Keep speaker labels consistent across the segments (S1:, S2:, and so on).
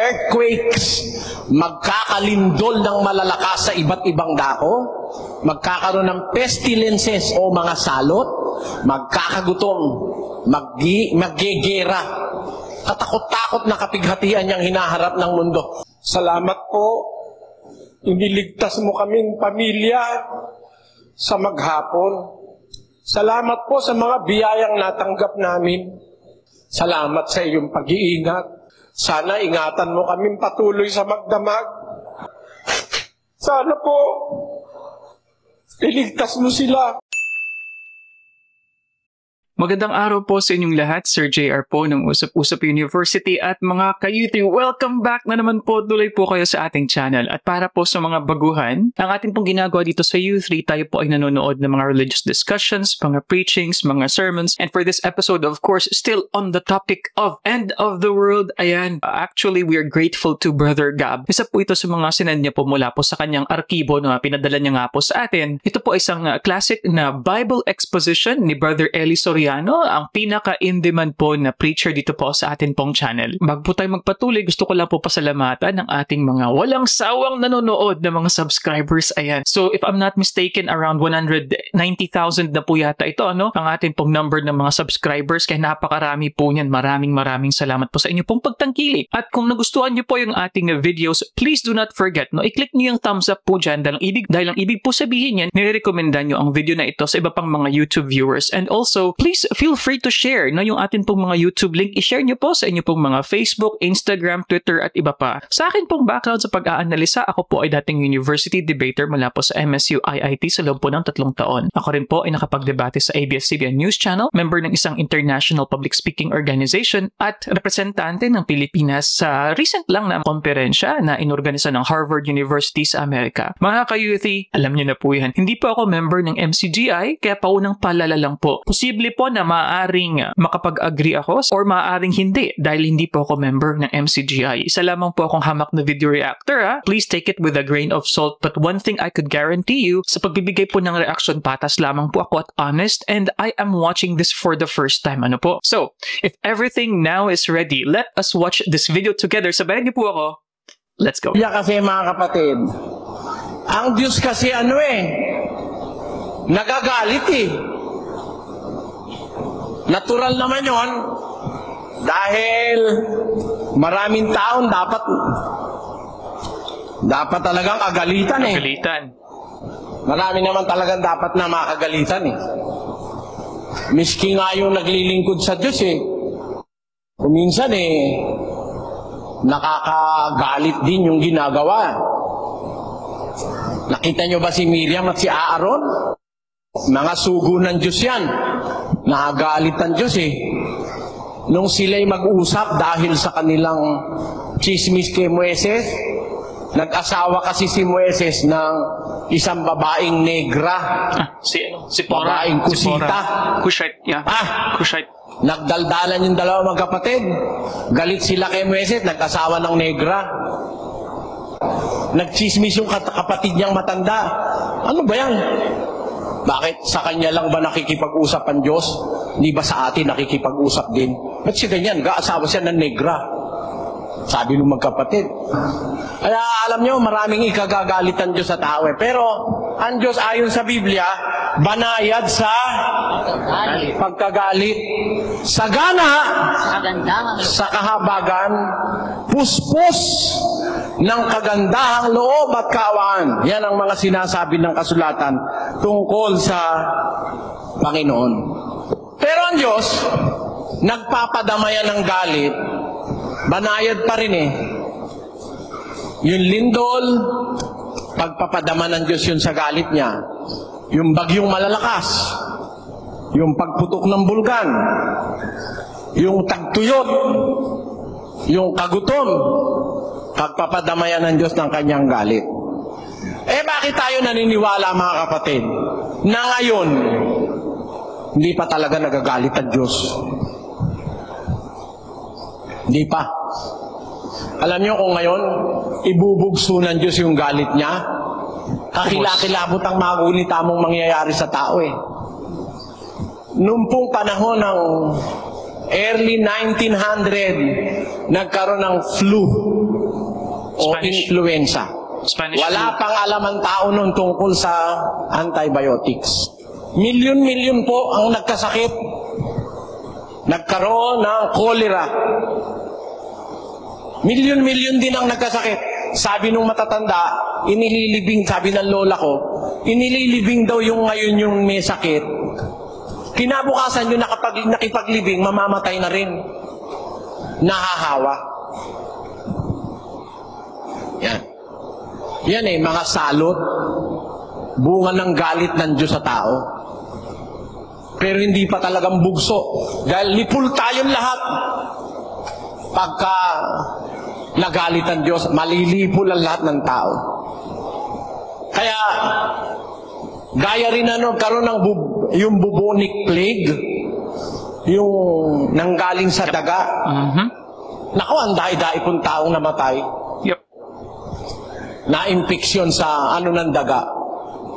S1: earthquakes, magkakalindol ng malalakas sa iba't ibang dako, magkakaroon ng pestilences o mga salot, magkakagutom, maggegera, katakot-takot na kapighatian niyang hinaharap ng mundo.
S2: Salamat po, iniligtas mo kaming pamilya sa maghapon. Salamat po sa mga biyayang natanggap namin. Salamat sa iyong pag-iingat. Sana ingatan mo kaming patuloy sa magdamag. Sana po, iligtas mo sila.
S3: Magandang araw po sa inyong lahat. Sir JR po ng Usap-Usap University at mga ka-youth. Welcome back na naman po. Tuloy po kayo sa ating channel. At para po sa mga baguhan, ang ating pong ginagawa dito sa U3, tayo po ay nanonood ng mga religious discussions, mga preachings, mga sermons. And for this episode, of course, still on the topic of end of the world. Ayan, actually, we are grateful to Brother Gab. Isa po ito sa mga sinend niya po mula po sa kanyang arkibo na pinadala niya nga po sa atin. Ito po isang classic na Bible exposition ni Brother Eli Soriano, ang pinaka-in-demand po na preacher dito po sa atin pong channel. Bago po tayo magpatuloy, gusto ko lang po pasalamatan ng ating mga walang sawang nanonood na mga subscribers. Ayan. So, if I'm not mistaken, around 190,000 na po yata ito, ano? Ang ating pong number ng mga subscribers. Kaya napakarami po niyan. Maraming salamat po sa inyo pong pagtangkili. At kung nagustuhan niyo po yung ating videos, please do not forget, no? I-click niyo yung thumbs up po dyan dahil ang ibig po sabihin yan, nire-recommenda niyo ang video na ito sa iba pang mga YouTube viewers. And also, please feel free to share, no, yung atin pong mga YouTube link. I-share nyo po sa inyo pong mga Facebook, Instagram, Twitter at iba pa. Sa akin pong background sa pag-aanalisa, ako po ay dating university debater mula po sa MSU IIT sa loob po ng 3 taon. Ako rin po ay nakapagdebate sa ABS-CBN News Channel, member ng isang international public speaking organization at representante ng Pilipinas sa recent lang na komperensya na inorganisa ng Harvard University sa Amerika. Mga ka-youthy, alam nyo na po yan. Hindi po ako member ng MCGI, kaya paunang palala lang po. Posible po na maaaring makapag-agree ako or maaaring hindi dahil hindi po ako member ng MCGI. Isa lamang po akong hamak na video reactor, ha. Please take it with a grain of salt, but one thing I could guarantee you, sa pagbibigay po ng reaction, patas lamang po ako at honest, and I am watching this for the first time. Ano po? So, if everything now is ready, let us watch this video together. Sabayan niyo po ako. Let's go.
S1: Kaya kasi mga kapatid, ang Diyos kasi nagagalit eh. Natural naman yon dahil maraming taon dapat talagang kagalitan eh. Marami naman talagang dapat na makagalitan eh. Miski nga yung naglilingkod sa Diyos eh. Kuminsan nakakagalit din yung ginagawa. Nakita nyo ba si Miriam at si Aaron? Mga sugo ng Diyos yan. Nakagalit ang Diyos eh. Nung sila'y mag-usap dahil sa kanilang chismis kay Moises, nag-asawa kasi si Moises ng isang babaeng negra.
S3: Si Pora.
S1: Babaeng kusita.
S3: Kushite, yeah. Kushite.
S1: Nagdaldalan yung dalawa magkapatid. Galit sila kay Moises, nag-asawa ng negra. Nagchismis yung kapatid niyang matanda. Ano ba yan? Bakit? Sa kanya lang ba nakikipag-usap ang Diyos? Di ba sa atin nakikipag-usap din? Ba't siya ganyan? Gaasawa siya ng negra. Sabi ng magkapatid. Kaya alam nyo, maraming ikagagalit ang Diyos sa tao eh. Pero ang Diyos ayon sa Biblia, banayad sa pagkagalit. Sagana sa kahabagan, puspos ng kagandahang loob at kaawaan. Yan ang mga sinasabi ng kasulatan tungkol sa Panginoon. Pero ang Diyos, nagpapadamayan ng galit, banayad pa rin eh. Yung lindol, pagpapadama ng Diyos yun sa galit niya. Yung bagyong malalakas, yung pagputok ng bulkan, yung tagtuyot, yung kagutom, pagpapadamayan ng Diyos ng kanyang galit. Bakit tayo naniniwala mga kapatid na ngayon hindi pa talaga nagagalit ang Diyos? Hindi pa. Alam niyo kung ngayon ibubugso ng Diyos yung galit niya, kakilakilabot ang magunita mong mangyayari sa tao eh. Noong pong panahon ng early 1900, nagkaroon ng flu o
S3: Spanish.
S1: influenza.
S3: Spanish
S1: Wala
S3: flu.
S1: pang alam ang tao nun tungkol sa antibiotics. Milyon-milyon po ang nagkasakit. Nagkaroon ng cholera. Milyon-milyon din ang nagkasakit. Sabi nung matatanda, inililibing, sabi ng lola ko, inililibing daw yung ngayon yung may sakit. Kinabukasan yung nakipaglibing, mamamatay na rin. Nahahawa. Yan. Yan mga salot. Bunga ng galit ng Diyos sa tao. Pero hindi pa talagang bugso. Dahil lipul tayong lahat. Pagka nagalit ang Diyos, malilipol ang lahat ng tao. Kaya, gaya rin karoon ng yung bubonic plague, yung nanggaling sa daga. Naku, ang dahi-dahi pong taong namatay.
S3: Yep.
S1: Na-impeksyon sa ng daga.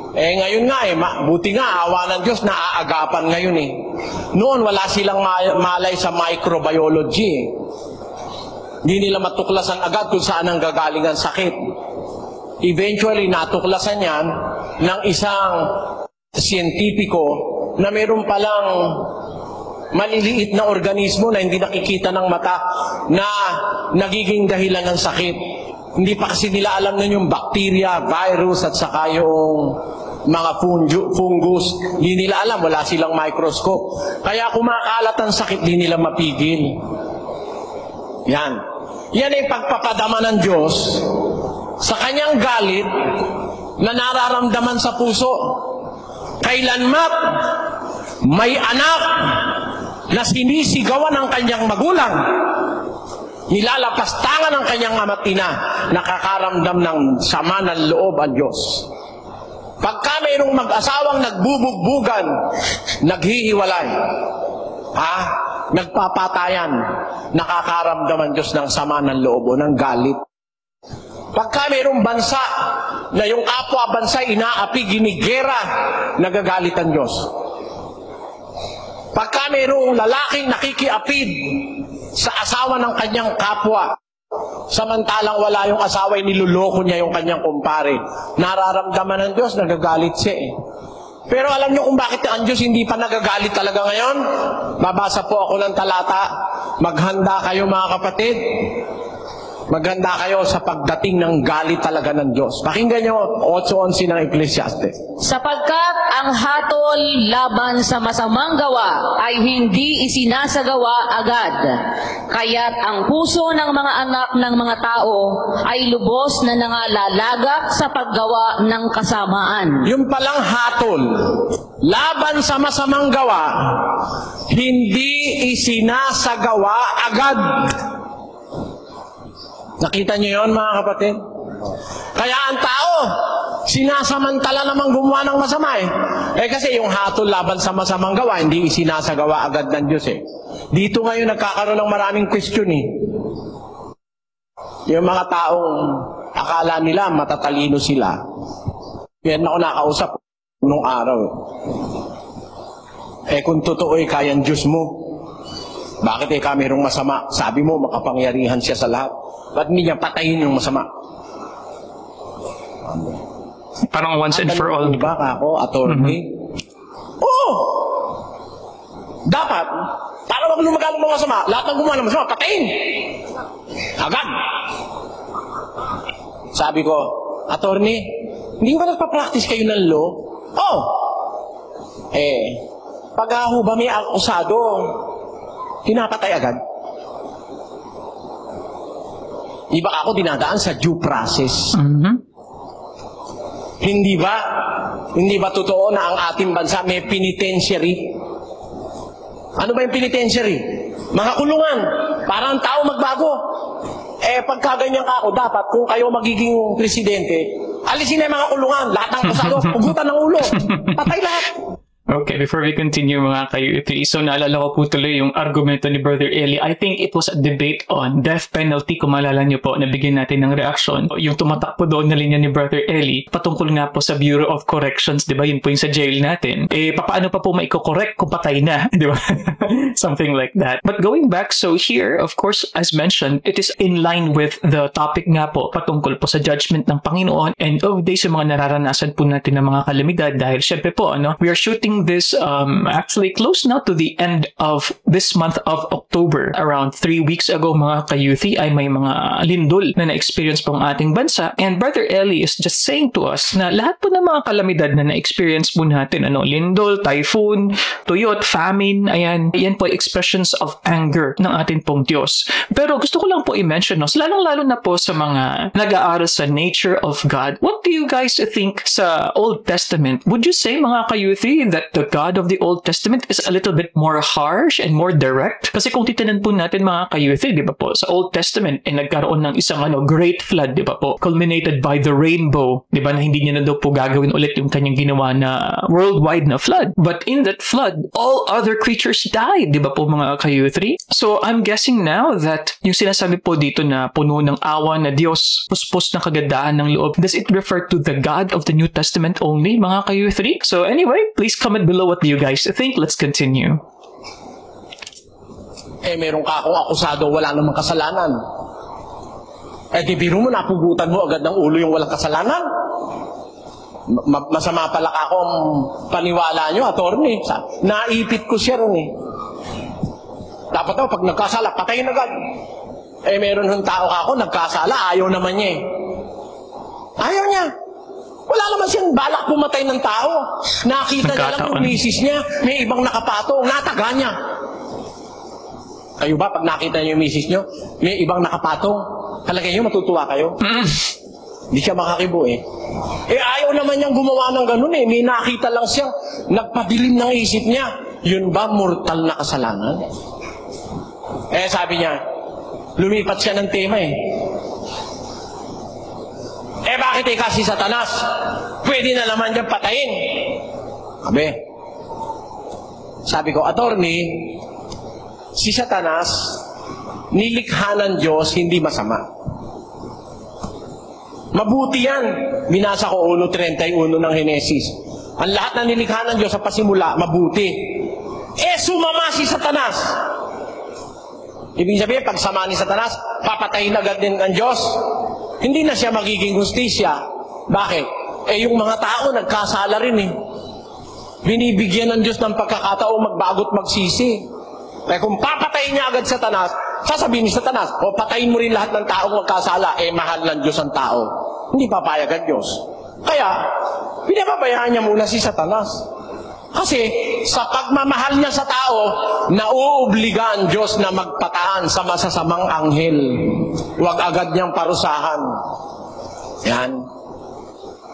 S1: Ngayon nga buti nga, awa ng Diyos, naaagapan ngayon Noon, wala silang malay sa microbiology Hindi nila matuklasan agad kung saan ang gagaling ang sakit. Eventually, natuklasan yan ng isang siyentipiko na meron palang maliliit na organismo na hindi nakikita ng mata na nagiging dahilan ng sakit. Hindi pa kasi nila alam nun yung bacteria, virus, at saka yung mga fungus. Hindi nila alam, wala silang microscope. Kaya kumakalat ang sakit, hindi nila mapigil. Yan. Yan ay pagpapadama ng Diyos sa kanyang galit na nararamdaman sa puso. Kailanmat may anak na sinisigawan ng kanyang magulang, nilalapastangan ng kanyang ama't ina, nakakaramdam ng sama ng loob ang Diyos. Pagka mayroong mag-asawang nagbubugbugan, naghihiwalay, nagpapatayan, nakakaramdam ang Diyos ng sama ng loob o ng galit. Pagka mayroong bansa na yung kapwa bansa inaapi, ginigera, nagagalit ang Diyos. Pagka mayroong lalaking nakikiapid sa asawa ng kanyang kapwa, samantalang wala yung asawa, niluloko niya yung kanyang kumpare, nararamdaman ng Diyos, nagagalit siya Pero alam niyo kung bakit ang Diyos hindi pa nagagalit talaga ngayon? Babasa po ako ng talata. Maghanda kayo mga kapatid. Maghanda kayo sa pagdating ng galit talaga ng Diyos. Pakinggan niyo 8:11 ng Ecclesiastes.
S4: Sapagkat ang hatol laban sa masamang gawa ay hindi isinasagawa agad. Kaya't ang puso ng mga anak ng mga tao ay lubos na nangalalagak sa paggawa ng kasamaan.
S1: Yung palang hatol, laban sa masamang gawa, hindi isinasagawa agad. Nakita niyo yon mga kapatid? Kaya ang tao, sinasamantala namang gumawa ng masama kasi yung hatol laban sa masamang gawa, hindi isinasagawa agad ng Diyos Dito ngayon nagkakaroon ng maraming question Yung mga taong akala nila matatalino sila. Yan ako nakausap nung araw kung totoo kayang Diyos mo, bakit mayroong masama? Sabi mo, makapangyarihan siya sa lahat. Ba't hindi niya patayin yung masama?
S3: Parang once and for all.
S1: Ba ako, attorney? Oo! Dapat, para wag lumagal ng masama, lahat ng gumawa ng masama, patayin! Agad! Sabi ko, attorney, hindi ba nagpa-practice kayo ng law? Oo! Pag ba may akusado, pinapatay agad. Di ba ako dinadaan sa due process? Hindi ba? Hindi ba totoo na ang ating bansa may penitentiary? Ano ba yung penitentiary? Mga kulungan. Para ang tao magbago. Pagka ganyan ka ako, dapat kung kayo magiging presidente, alisin na yung mga kulungan. Lahat ng pasado, pugutan ng ulo. Patay lahat.
S3: Okay, before we continue mga kayo, so naalala ko po tuloy yung argumento ni Brother Eli. I think it was a debate on death penalty, kung maalala niyo po, nabigyan natin ng reaction. Yung tumatakbo doon na linya ni Brother Eli, patungkol nga po sa Bureau of Corrections, di ba? Yun po yung sa jail natin. Paano pa po maiko-correct kung patay na, di ba? Something like that. But going back, so here, of course, as mentioned, it is in line with the topic nga po patungkol po sa judgment ng Panginoon and of days yung mga nararanasan po natin ng mga kalamidad dahil syempre po, we are shooting this actually close now to the end of this month of October. Around 3 weeks ago, mga ka-youthy, ay may mga lindol na na-experience po ang ating bansa. And Brother Eli is just saying to us na lahat po ng mga kalamidad na na-experience po natin, lindol, typhoon, tuyot, famine, ayan, yan po expressions of anger ng ating pong Diyos. Pero gusto ko lang po i-mention, lalong-lalo na po sa mga nag-aaral sa nature of God, what do you guys think sa Old Testament? Would you say, mga ka-youthy, that the God of the Old Testament is a little bit more harsh and more direct? Kasi kung titinan po natin, mga ka-youthy, di ba po, sa Old Testament, nagkaroon ng isang great flood, di ba po, culminated by the rainbow, di ba, na hindi niya na daw po gagawin ulit yung kanyang ginawa na worldwide na flood. But in that flood, all other creatures died, di ba po, mga ka-youthy? So I'm guessing now that yung sinasabi po dito na puno ng awa na Diyos, puspos ng kagandahan ng loob, does it refer to the God of the New Testament only, mga ka-youthy? So anyway, please comment below what do you guys think. Let's continue.
S1: Meron ka akong akusado, wala namang kasalanan. Di biro mo, napugutan mo agad ng ulo yung walang kasalanan. Masama pala akong paniwala nyo, attorney. Naipit ko siya rin Dapat daw, pag nagkasala, patayin agad. Meron ng tao ako, nagkasala, ayaw naman niya Ayaw niya. Wala naman siyang balak pumatay ng tao. Nakita niya lang yung misis niya, may ibang nakapatong, nataga niya. Kayo ba, pag nakita niyo yung misis niyo, may ibang nakapatong, talagay niyo, matutuwa kayo? Hindi siya makakibo ayaw naman niyang gumawa ng ganun May nakita lang siyang nagpadilim ng isip niya. Yun ba mortal na kasalanan? Sabi niya, lumipat siya ng tema bakit kasi Satanas? Pwede na naman dyan patayin. Sabi ko, attorney, si Satanas, nilikha ng Diyos, hindi masama. Mabuti yan. Binasa ko 1:31 ng Henesis. Ang lahat na nilikha ng Diyos sa pasimula, mabuti. Sumama si Satanas. Ibig sabihin, pag sama ni Satanas, papatayin agad din ng Diyos. Hindi na siya magiging hustisya. Bakit? Yung mga tao, nagkasala rin Binibigyan ng Diyos ng pagkakataong magbago't magsisi. Kung papatayin niya agad si Satanas, sasabihin ni Satanas, patayin mo rin lahat ng taong magkasala, mahal ng Diyos ang tao. Hindi papayag ang Diyos. Kaya, pinapabayaan niya muna si Satanas. Kasi, sa pagmamahal niya sa tao, nauobliga ang Diyos na magpataan sa masasamang anghel. Huwag agad niyang parusahan. Yan.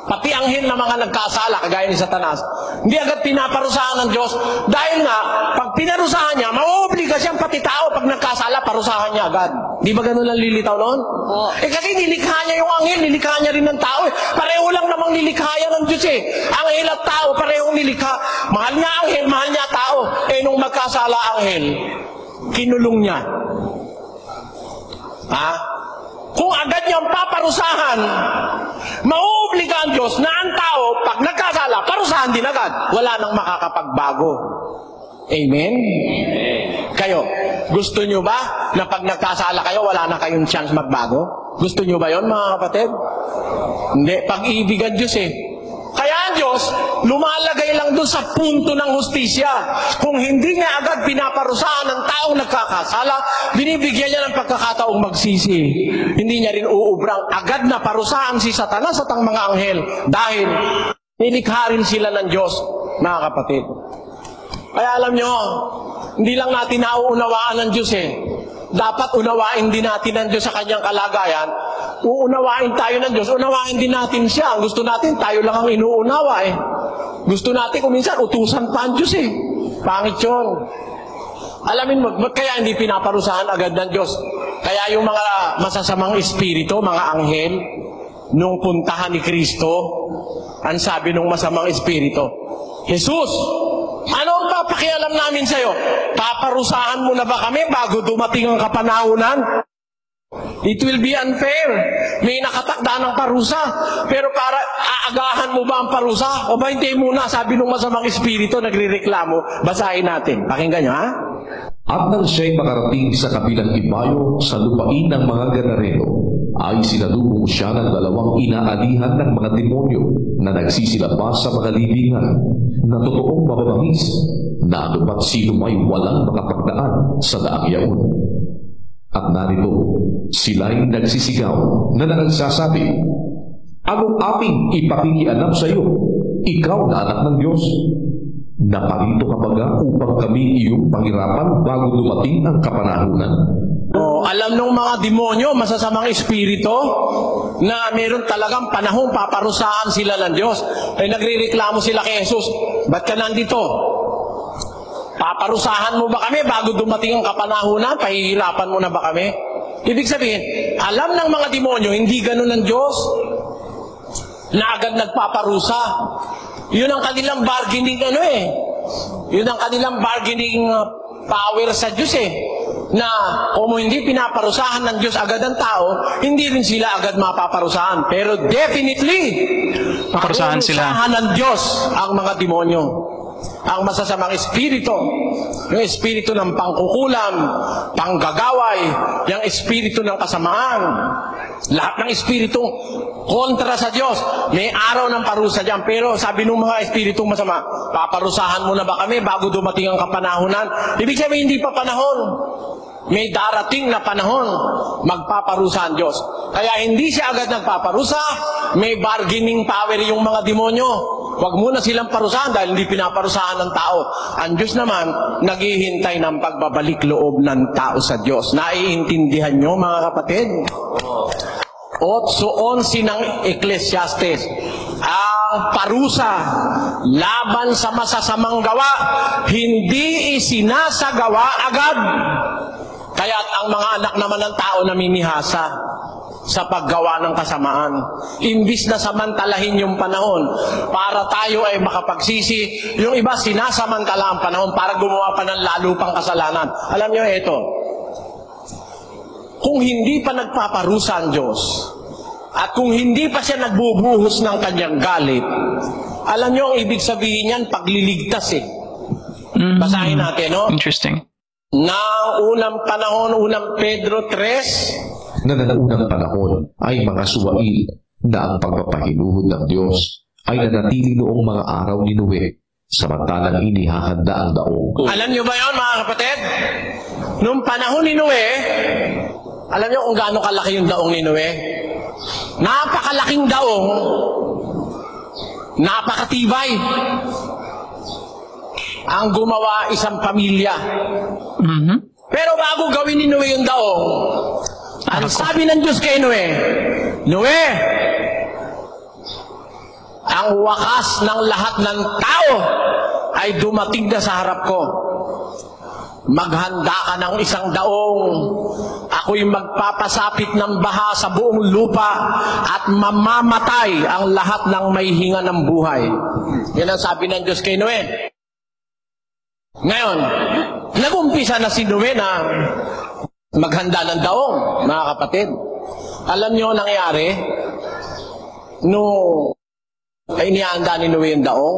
S1: Pati anghel na mga nagkasala, kagaya ni Satanas, hindi agad pinaparusahan ng Diyos. Dahil nga, pag pinarusahan niya, mauobliga siyang pati tao pag nagkasala, parusahan niya agad. Di ba ganun lang lilitaw noon? Kasi nilikha niya yung anghel, nilikha niya rin ng tao. Pareho lang namang nilikha yan ng Diyos Anghel at tao, parehong nilikha. Mahal niya anghel, mahal niya tao. Nung magkasala anghel, kinulong niya. Kung agad niyang paparusahan, mauobliga ang Diyos na ang tao, pag nagkasala, parusahan din agad. Wala nang makakapagbago. Amen? Kayo, gusto niyo ba na pag nagkasala kayo, wala na kayong chance magbago? Gusto niyo ba yon, mga kapatid? Hindi. Pag-ibig ang Diyos Kaya ang Diyos, lumalagay lang doon sa punto ng hustisya. Kung hindi niya agad pinaparusahan ng taong nagkakasala, binibigyan niya ng pagkakataong magsisi. Hindi niya rin uubrang agad na parusahan si Satanas at ang mga anghel dahil nilikha rin sila ng Diyos, mga kapatid. Kaya alam nyo, hindi lang natin nauunawaan ng Diyos Dapat unawain din natin ng Diyos sa kanyang kalagayan. Uunawain tayo ng Diyos, unawain din natin siya. Ang gusto natin, tayo lang ang inuunawa Gusto natin kung minsan, utusan pa ang Diyos Pangit yun. Alamin mo, kaya hindi pinaparusahan agad ng Diyos? Kaya yung mga masasamang espiritu, mga anghel, nung puntahan ni Kristo, ang sabi nung masamang espiritu, Jesus, ano ang papakialam namin sa'yo? Paparusahan mo na ba kami bago dumating ang kapanahunan? It will be unfair. May nakatakda ng parusa. Pero para aagahan mo ba ang parusa? O ba hindi muna, sabi nung masamang espiritu, nagre-reklamo. Basahin natin. Pakinggan nyo,
S5: At nang siya'y makarating sa kabilang ibayo sa lupain ng mga Gadareno, ay sinalubong siya ng dalawang inaalihan ng mga demonyo na nagsisilabas sa mga libingan, na totoong mababangis, na anumat sino may walang makapagdaan sa daang yaon. At narito, sila'y nagsisigaw na nagsasabi, "Anong aming ipakikialam sa iyo? Ikaw na anak ng Diyos. Naparito ka baga upang kami iyong pangirapan bago dumating ang kapanahunan?"
S1: Alam ng mga demonyo, masasamang espiritu, na meron talagang panahong paparusahan sila ng Diyos. Ay nagrereklamo sila kay Jesus, "Ba't ka nandito? Paparusahan mo ba kami bago dumating ang kapanahunan? Pahihirapan mo na ba kami?" Ibig sabihin, alam ng mga demonyo, hindi ganun ng Diyos, na agad nagpaparusa. Yun ang kanilang bargaining Yun ang kanilang bargaining power sa Diyos na kung hindi pinaparusahan ng Diyos agad ang tao, hindi rin sila agad mapaparusahan. Pero definitely,
S3: Paparusahan sila.
S1: paparusahan ng Diyos ang mga demonyo. Ang masasamang espiritu, yung espiritu ng pangkukulam, panggagaway, yung espiritu ng kasamaan, lahat ng espiritu kontra sa Diyos, may araw ng parusa dyan. Pero sabi ng mga espiritong masama, paparusahan mo na ba kami bago dumating ang kapanahunan? Ibig sabihin, hindi pa panahon. May darating na panahon, magpaparusa ang Diyos. Kaya hindi siya agad nagpaparusa, may bargaining power yung mga demonyo. Huwag muna silang parusahan dahil hindi pinaparusahan ng tao. Ang Diyos naman, naghihintay ng pagbabalik loob ng tao sa Diyos. Naiintindihan nyo, mga kapatid? 8:11 ng Ecclesiastes, ang parusa laban sa masasamang gawa, hindi isinasagawa agad. Kaya't ang mga anak naman ng tao namimihasa sa paggawa ng kasamaan. Imbis na samantalahin yung panahon para tayo ay makapagsisi, yung iba sinasamantala ang panahon para gumawa pa ng lalo pang kasalanan. Alam nyo ito, kung hindi pa nagpaparusa ang Diyos, at kung hindi pa siya nagbubuhos ng kanyang galit, alam nyo ang ibig sabihin niyan, pagliligtas Basahin natin, no?
S3: Interesting.
S1: Na unang panahon, unang Pedro 3,
S5: Na unang panahon ay mga suwail na ang pagpapahinuhod ng Diyos ay nanatili noong mga araw ni Noe, samantalang inihahanda ang daong.
S1: Alam nyo ba yon, mga kapatid? Noong panahon ni Noe, alam nyo kung gaano kalaki yung daong ni Noe? Napakalaking daong, napakatibay. Ang gumawa isang pamilya. Pero bago gawin ni Noe yung daong, ang sabi ng Diyos kay Noe, "Noe, ang wakas ng lahat ng tao ay dumating na sa harap ko. Maghanda ka ng isang daong. Ako'y magpapasapit ng baha sa buong lupa at mamamatay ang lahat ng may hinga ng buhay." Yan ang sabi ng Diyos kay Noe. Ngayon, nag-umpisa na si Noe na maghanda ng daong, mga kapatid. Alam nyo ang nangyari? Ay inihanda ni Noe yung daong.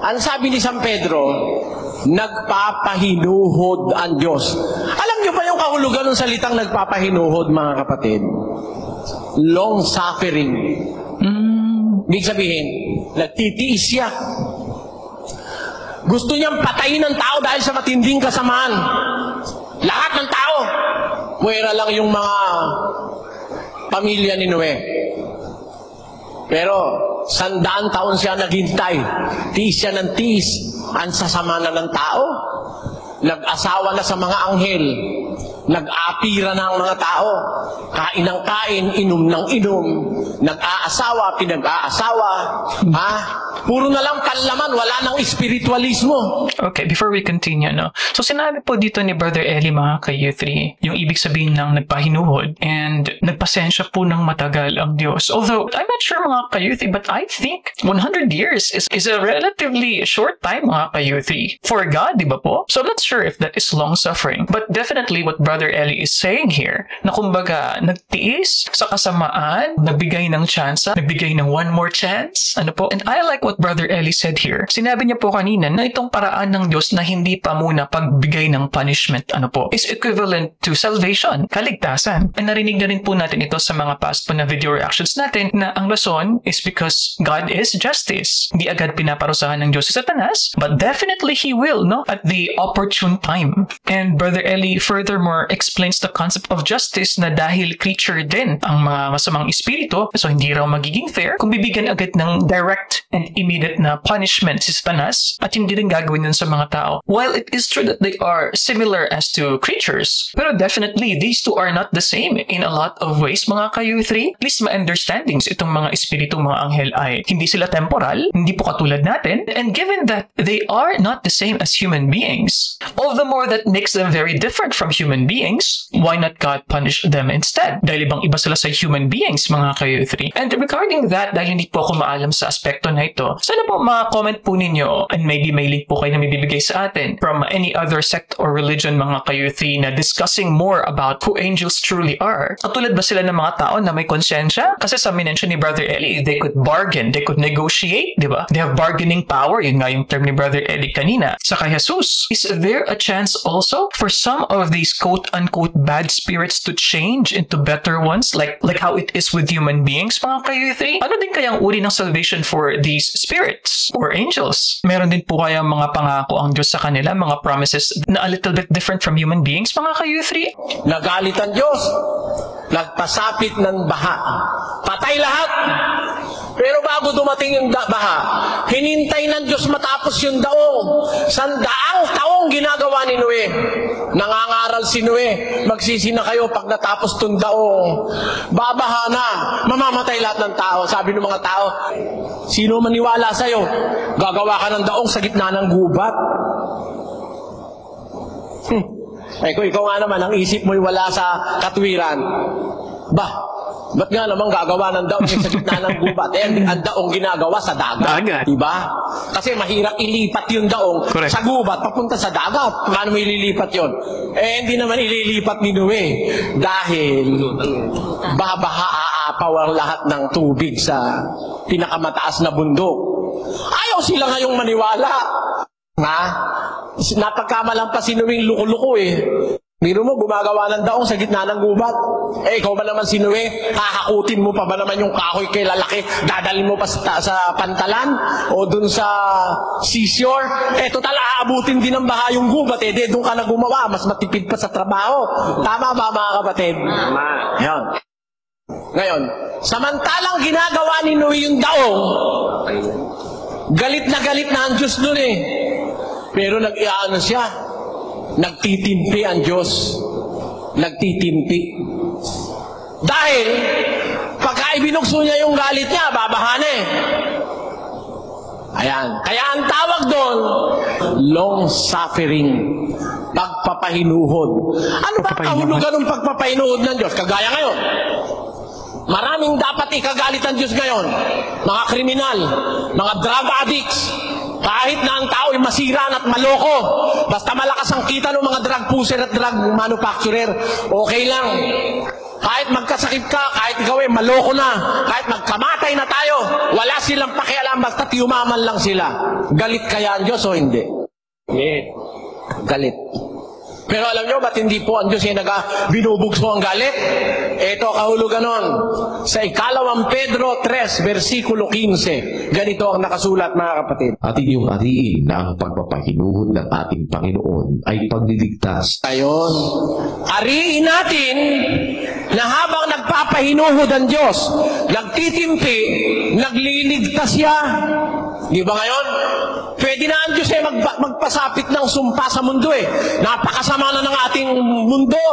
S1: Ang sabi ni San Pedro, nagpapahinuhod ang Diyos. Alam nyo ba yung kahulugan ng salitang nagpapahinuhod, mga kapatid? Long suffering. Ibig sabihin, nagtitiis siya. Gusto niyang patayin ng tao dahil sa matinding kasamaan. Lahat ng tao. Puwera lang yung mga pamilya ni Noe. Pero 100 taon siya naghintay. Tiis siya ng tiis. Ang sasama na ng tao. Nag-asawa na sa mga anghel. Nag-aapira na ang mga tao. Kain ng kain, inom ng inom. Nag-aasawa, pinag-aasawa. Puro na lang panlaman, wala nang espiritualismo.
S3: Okay, before we continue, no? So sinabi po dito ni Brother Eli, mga ka-U3, yung ibig sabihin ng nagpahinuhod and nagpasensya po ng matagal ang Diyos. Although, I'm not sure, mga ka-U3, but I think 100 years is a relatively short time, mga ka-U3. For God, di ba po? So I'm not sure if that is long-suffering. But definitely what Brother Eli is saying here, na kumbaga, nagtiis sa kasamaan, nagbigay ng chance, nagbigay ng one more chance, ano po? And I like what Brother Eli Ellie said here, sinabi niya po kanina na itong paraan ng Diyos na hindi pa muna pagbigay ng punishment, is equivalent to salvation, kaligtasan. And narinig na rin po natin ito sa mga past po na video reactions natin na ang rason is because God is justice. Hindi agad pinaparusahan ng Diyos si Satanas, but definitely He will, at the opportune time. And Brother Ellie furthermore explains the concept of justice na dahil creature din ang mga masamang espiritu, so hindi raw magiging fair kung bibigyan agad ng direct and immediate na punishment si Satanas at hindi rin gagawin yun sa mga tao. While it is true that they are similar as to creatures, pero definitely these two are not the same in a lot of ways, mga ka-U3. Please ma-understandings itong mga espiritu, mga anghel ay hindi sila temporal, hindi po katulad natin, and given that they are not the same as human beings, all the more that makes them very different from human beings, why not God punish them instead? Dahil ibang iba sila sa human beings, mga ka-U3. And regarding that, dahil hindi po ako maalam sa aspekto na ito, sana po ma-comment po ninyo, and maybe may link po kayo na may bibigay sa atin from any other sect or religion, mga ka-U3, na discussing more about who angels truly are. Katulad ba sila ng mga tao na may konsensya? Kasi sa minention ni Brother Ellie, they could bargain, they could negotiate, di ba? They have bargaining power, yun nga yung term ni Brother Ellie kanina. Sa kay Jesus, is there a chance also for some of these quote-unquote bad spirits to change into better ones, like how it is with human beings, mga ka-U3? Ano din kayang uri ng salvation for these spirits or angels? Meron din po kaya mga pangako ang Diyos sa kanila, mga promises na a little bit different from human beings, mga ka-U3?
S2: Nagalit ang Diyos. Nagpasapit ng baha. Patay lahat. Pero bago dumating yung baha, hinintay ng Diyos matapos yung daong. Sandaang taong ginagawa ni Noe. Nangangaral si Noe, magsisi na kayo pag natapos tong daong. Babaha na, mamamatay lahat ng tao. Sabi ng mga tao, sino maniwala sa'yo? Gagawa ka ng daong sa gitna ng gubat. Kung ikaw nga naman, ang isip mo'y wala sa katwiran. Ba't nga naman gagawa ng daong sa gitna ng gubat? Ang daong ginagawa sa dagat. Diba? Kasi mahirap ilipat yung daong sa gubat, papunta sa dagat. Paano mo ililipat yun? Hindi naman ililipat ni Noe. Dahil babaha aapaw ang lahat ng tubig sa pinakamataas na bundok. Ayaw sila ngayong maniwala. Napagkamalang pa si Noe luko-luko Biro mo, gumagawa ng daong sa gitna ng gubat. Ikaw ba naman si Noe? Hahakutin mo pa ba naman yung kahoy kay lalaki? Dadalhin mo pa sa pantalan? O dun sa seashore? Total, aabutin din ng baha yung gubat. Doon ka na gumawa. Mas matipid pa sa trabaho. Tama ba, mga kapatid? Tama. Ngayon, samantalang ginagawa ni Noe yung daong, galit na ang Diyos nun Pero nag-iano siya. Nagtitimpi ang Diyos. Nagtitimpi. Dahil, pagka ibinukso niya yung galit niya, babahan Ayan. Kaya ang tawag doon, long-suffering. Pagpapahinuhod. Ano ba kahulugan ng pagpapahinuhod ng Diyos? Kagaya ngayon. Maraming dapat ikagalit ang Diyos ngayon. Mga kriminal, mga drug addicts, kahit na ang tao ay masiran at maloko, basta malakas ang kita ng mga drug pusher at drug manufacturer, okay lang. Kahit magkasakit ka, kahit ikaw ay maloko na, kahit magkamatay na tayo, wala silang pakialam, basta tiumaman lang sila. Galit kaya ang Diyos o hindi? Galit. Pero alam nyo, ba't hindi po ang Diyos yung binubugso ang galit? Ito kahulugan nun. Sa 2 Pedro 3, versikulo 15. Ganito ang nakasulat, mga kapatid.
S5: At inyong ariin na ang pagpapahinuhod ng ating Panginoon ay pagliligtas.
S2: Ayon. Ariin natin na habang nagpapahinuhod ang Diyos, nagtitimpi, nagliligtas siya. Di ba ngayon? Pwede na ang Diyos magpasapit ng sumpa sa mundo Napakasama na ng ating mundo.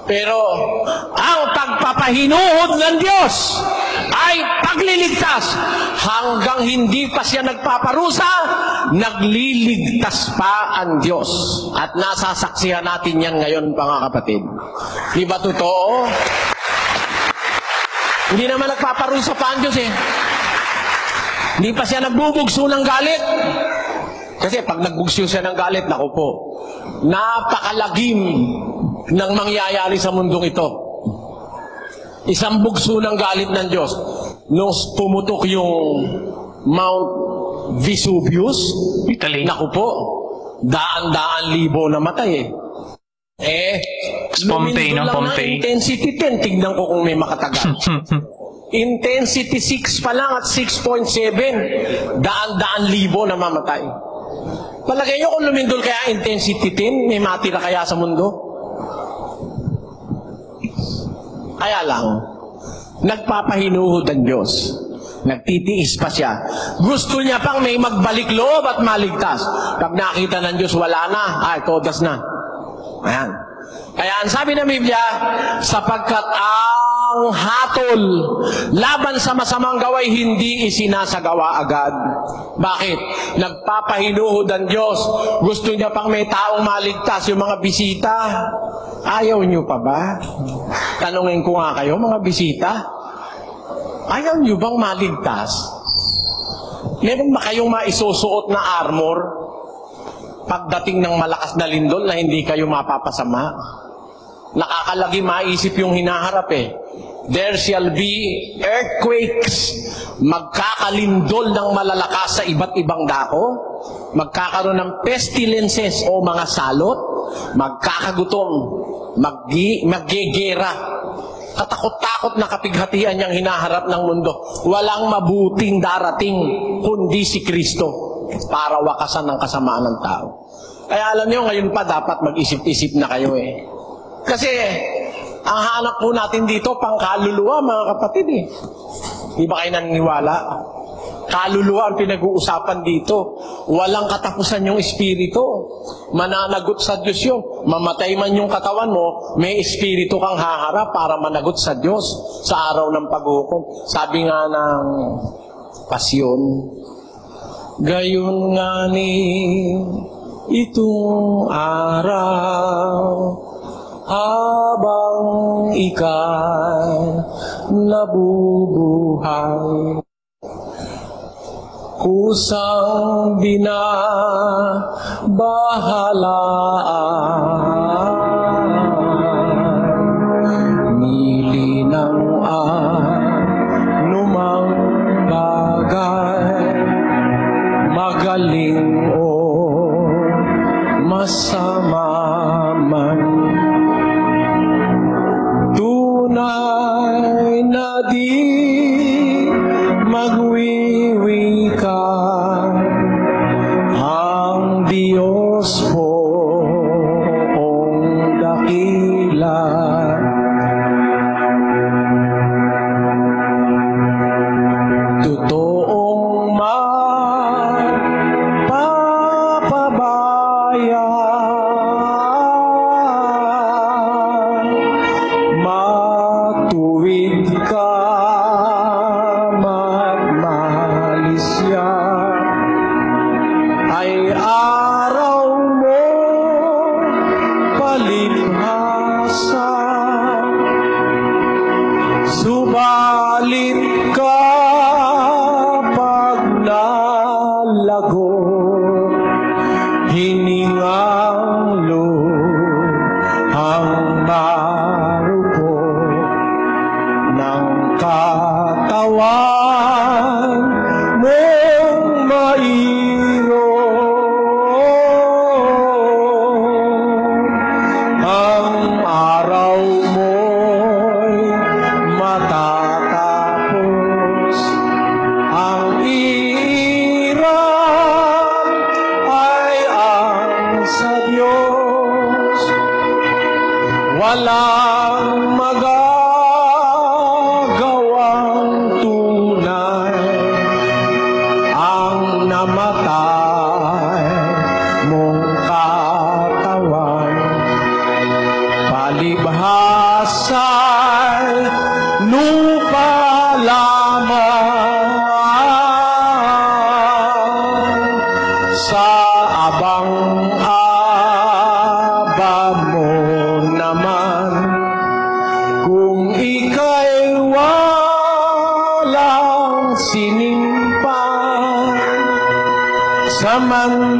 S2: Pero ang pagpapahinuhod ng Diyos ay pagliligtas. Hanggang hindi pa siya nagpaparusa, nagliligtas pa ang Diyos. At nasasaksihan natin yan ngayon, mga kapatid. Di ba totoo? Hindi naman nagpaparusa pa ang Diyos Hindi pa siya nagbubugso ng galit. Kasi pag nagbugso siya ng galit, naku po, napakalagim ng mangyayari sa mundong ito. Isang bugso ng galit ng Diyos. Nung pumutok yung Mount
S1: Vesuvius?
S3: Italy.
S1: Naku po, daan-daan libo namatay
S3: Pompey,
S1: lumindol
S3: no?
S1: lang
S3: Pompey.
S1: ng intensity 10. Tignan ko kung may makatagal. Intensity 6 pa lang at 6.7. Daan-daan libo na mamatay. Palagay nyo kung lumindol kaya intensity 10, may matira kaya sa mundo? Kaya lang, nagpapahinuhod ang Diyos. Nagtitiis pa siya. Gusto niya pang may magbalik loob at maligtas. Pag nakita ng Diyos, wala na. Todas na. Ayan. Kaya ang sabi ng Biblia, sapagkat ang hatol laban sa masamang gaway hindi isinasagawa agad. Bakit? Nagpapahinuhod ang Diyos. Gusto niya pang may taong maligtas, yung mga bisita. Ayaw niyo pa ba? Tanungin ko nga kayo, mga bisita. Ayaw niyo bang maligtas? Meron ba kayong maisusuot na armor pagdating ng malakas na lindol na hindi kayo mapapasama? Nakakalagi maisip yung hinaharap There shall be earthquakes. Magkakalindol ng malalakas sa iba't ibang dako. Magkakaroon ng pestilences o mga salot. Magkakagutom. Maggegera. Katakot-takot na kapighatian niyang hinaharap ng mundo. Walang mabuting darating kundi si Kristo para wakasan ng kasamaan ng tao. Kaya alam niyo, ngayon pa dapat mag-isip-isip na kayo Kasi ang hanap po natin dito pang kaluluwa, mga kapatid Di ba kayo naniniwala? Kaluluwa ang pinag-uusapan dito. Walang katapusan yung espiritu. Mananagot sa Diyos yun. Mamatay man yung katawan mo, may espiritu kang haharap para managot sa Diyos sa araw ng paghukom. Sabi nga ng Pasyon, gayon nga ni itong araw, habang ika'y nabubuhay, kusang binabahalaan, nilinang anumang bagay, magaling o masama man, tunay na di magwiwika ang Diyos poong dakila. Totoong magpapabaya, matuwid ka, magmalisya, ay araw mo palibhasa. Subalit kapag nalago, hiningang luhang marupo ng katawan mong mairo, ang araw mo'y matatapos, ang hirap ay ang sa Diyos, walang magagawang tunay ang namatay mong katawan, palibhasa'y lupa lamang, sa abang-aba mo naman, kung ika'y walang sinimpan, samantalang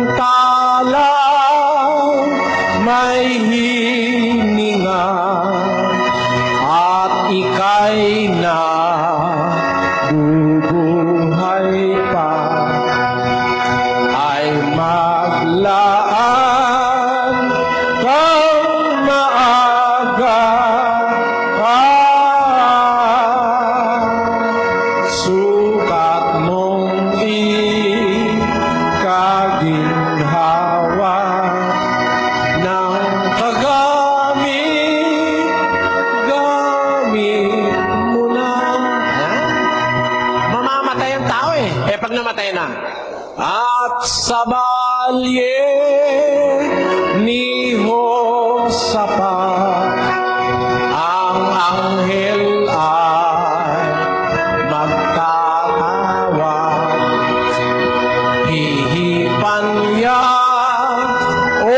S1: may hininga at ika'y nabubuhay pa, pag namatay na. At sa balye ni Josaphat, ang anghel ay magtatawag. Hihipan niya o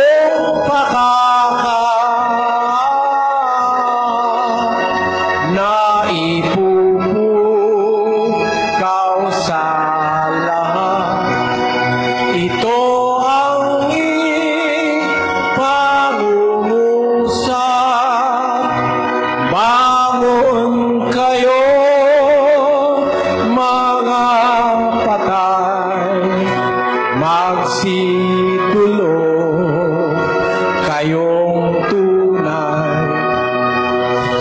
S1: na ipupukaw sa lahat. Ito ang ipangungusap. Bangon kayo, mga patay, magsitulog kayong tunay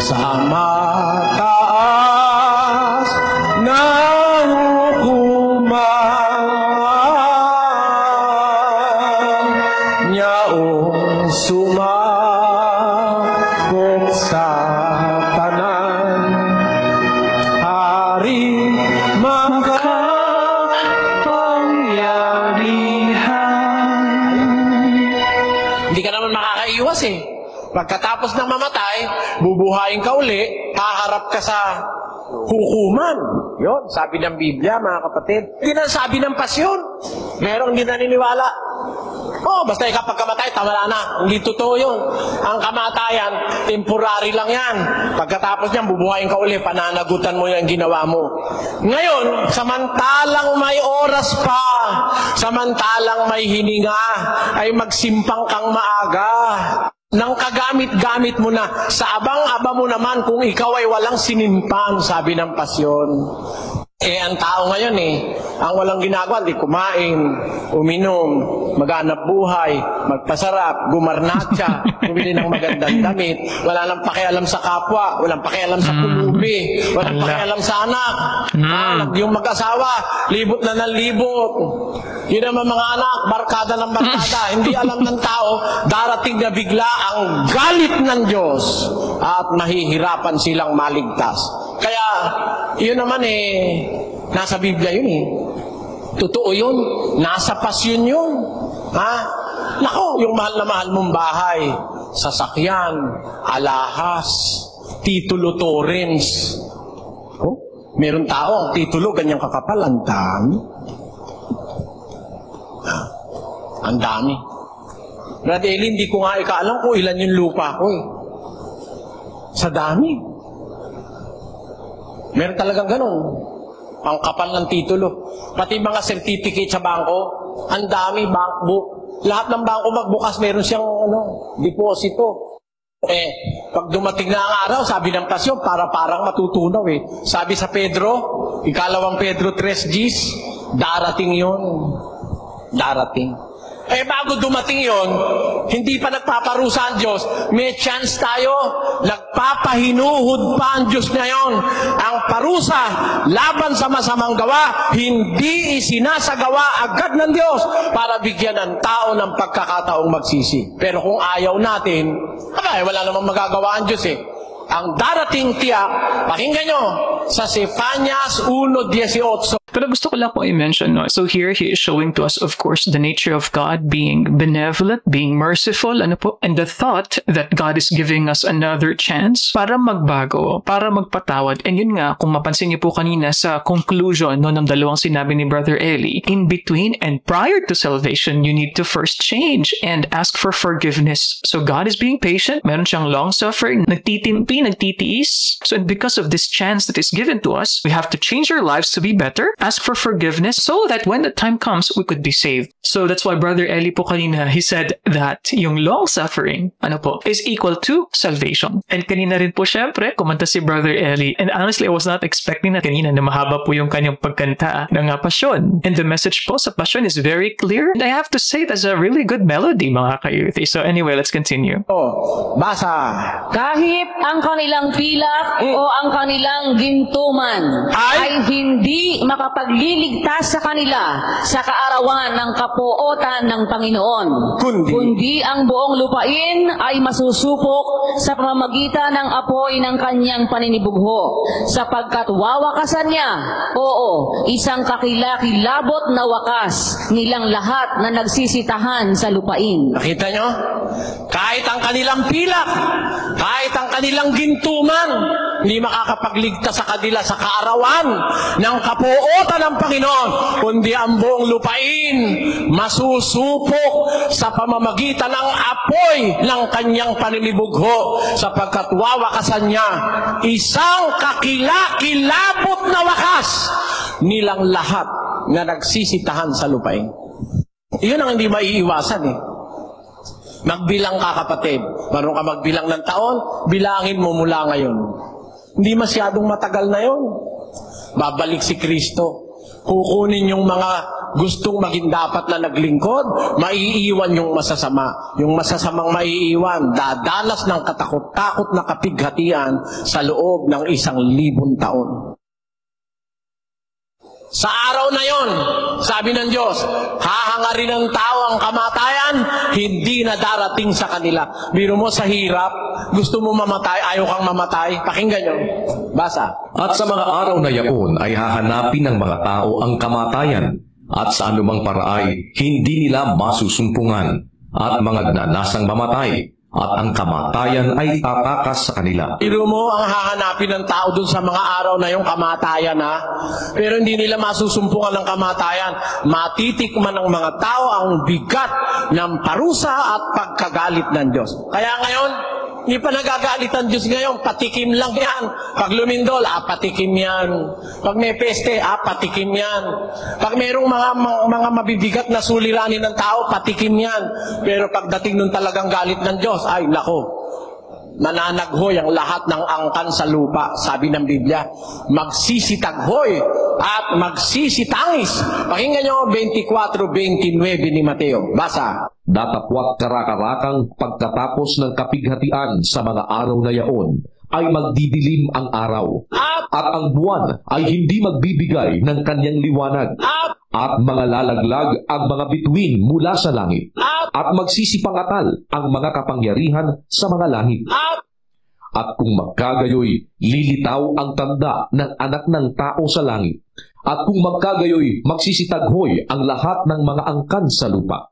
S1: sa mataas na hukuman. Nyaong sumakop sa tanan, hari makapangyarihan. Hindi ka naman makakaiwas eh. Pagkatapos ng mamatay, bubuhayin ka uli, haharap ka sa hukuman. Yun, sabi ng Biblia, mga kapatid. Hindi na sabi ng pasyon. Merong hindi naniniwala. Basta kapag kamatay, tama na. Hindi totoo yun. Ang kamatayan, temporary lang yan. Pagkatapos niyan, bubuhayin ka uli, pananagutan mo yung ginawa mo. Ngayon, samantalang may oras pa, samantalang may hininga, ay magsimpang kang maaga. Nang kagamit-gamit mo na, sa abang-aba mo naman kung ikaw ay walang sinimpan, sabi ng pasyon. Ang tao ngayon ang walang ginagawa, di kumain, uminom, maghanap buhay, magpasarap, gumarnatsa, bumili ng magandang damit, wala nang pakialam sa kapwa, walang pakialam sa pulubi, walang pakialam sa anak. Yung mag-asawa, libot na ng libot. Yun naman mga anak, barkada ng barkada. Hindi alam ng tao, darating na bigla ang galit ng Diyos at mahihirapan silang maligtas. Kaya, yun naman nasa Biblia yun Totoo yun. Nasa pasyon yun. Nako, yung mahal na mahal mong bahay, sasakyan, alahas, titulo torrents. Meron tao, ang titulo, ganyang kakapal, ang dami. Ang dami. Brad Eli, hindi ko nga ikaalam kung ilan yung lupa ko Sa dami. Meron talagang ganun. Ang kapal ng titulo. Pati mga certificate sa bangko, ang dami, bank book. Lahat ng bangko magbukas, meron siyang deposito. Pag dumating na ang araw, sabi ng pasyon, parang matutunaw Sabi sa Pedro, ikalawang Pedro 3 Gs, darating yun. Darating. Bago dumating yon, hindi pa nagpaparusa ang Diyos, may chance tayo, nagpapahinuhod pa ang Diyos ngayon. Ang parusa laban sa masamang gawa, hindi isinasagawa agad ng Diyos para bigyan ng tao ng pagkakataong magsisi. Pero kung ayaw natin, wala namang magagawa ang Diyos Ang darating tiyak, pakinggan nyo, sa Sefanyas 1:18.
S3: Pero gusto ko lang po i-mention, so here he is showing to us, of course, the nature of God being benevolent, being merciful, and the thought that God is giving us another chance para magbago, para magpatawad. And yun nga, kung mapansin niyo po kanina sa conclusion ng dalawang sinabi ni Brother Eli, in between and prior to salvation, you need to first change and ask for forgiveness. So God is being patient, meron siyang long-suffering, nagtitimpi, nagtitiis. So because of this chance that is given to us, we have to change our lives to be better, ask for forgiveness so that when the time comes, we could be saved. So that's why Brother Eli po kanina, he said that yung long suffering, is equal to salvation. And kanina rin po syempre, kumanta si Brother Eli. And honestly, I was not expecting na kanina na mahaba po yung kanyang pagkanta ng Pasyon. And the message po sa Pasyon is very clear. And I have to say, that's a really good melody, mga ka-youth. So anyway, let's continue.
S1: Basa.
S4: Kahit ang kanilang pilak o ang kanilang gintuman ay hindi makapagliligtas sa kanila sa kaarawan ng kapuotan ng Panginoon. Kundi ang buong lupain ay masusupok sa pamamagitan ng apoy ng kanyang paninibugho, sapagkat wawakasan niya, oo, isang kakilakilabot na wakas nilang lahat na nagsisitahan sa lupain.
S1: Nakita nyo? Kahit ang kanilang pilak, kahit ang kanilang gintuman, hindi makakapagligtas sa kanila sa kaarawan ng kapuotan ng Panginoon, kundi ang buong lupain masusupok sa pamamagitan ng apoy ng kanyang paninibugho, sapagkat wawakasan niya isang kakilakilabot na wakas nilang lahat na nagsisitahan sa lupain. Iyon ang hindi maiiwasan eh. Magbilang ka, kapatid. Marunong ka magbilang ng taon, bilangin mo mula ngayon. Hindi masyadong matagal na yon. Babalik si Kristo. Kukunin yung mga gustong maging dapat na naglingkod, maiiwan yung masasama. Yung masasamang maiiwan, dadanas ng katakot-takot na kapighatian sa loob ng 1,000 taon. Sa araw na yon, sabi ng Diyos, hahangarin ng tao ang kamatayan, hindi na darating sa kanila. Biro mo sa hirap, gusto mo mamatay, ayaw kang mamatay, pakinggan nyo. Basa.
S5: At sa mga araw na yaon ay hahanapin ng mga tao ang kamatayan, at sa anumang paraay hindi nila masusumpungan, at mga gnanasang mamatay, at ang kamatayan ay tatakas sa kanila.
S1: Biro mo ang hahanapin ng tao dun sa mga araw na yung kamatayan, ha? Pero hindi nila masusumpungan ng kamatayan. Matitikman ng mga tao ang bigat ng parusa at pagkagalit ng Diyos. Kaya ngayon, hindi pa nagagalit ang Diyos ngayon, patikim lang yan. Pag lumindol, patikim yan. Pag may peste, patikim yan. Pag mayroong mga mabibigat na suliranin ng tao, patikim yan. Pero pagdating nun talagang galit ng Diyos, ay nako, mananaghoy ang lahat ng angkan sa lupa. Sabi ng Biblia, magsisitaghoy at magsisitangis. Pakinggan nyo 24:29 ni Mateo. Basa.
S5: Datapwat karakarakang pagkatapos ng kapighatian sa mga araw na yaon, ay magdidilim ang araw, at ang buwan ay hindi magbibigay ng kanyang liwanag, at mga lalaglag ang mga bituin mula sa langit, at magsisipangatal ang mga kapangyarihan sa mga langit. At kung magkagayoy, lilitaw ang tanda ng anak ng tao sa langit, at kung magkagayoy, magsisitaghoy ang lahat ng mga angkan sa lupa,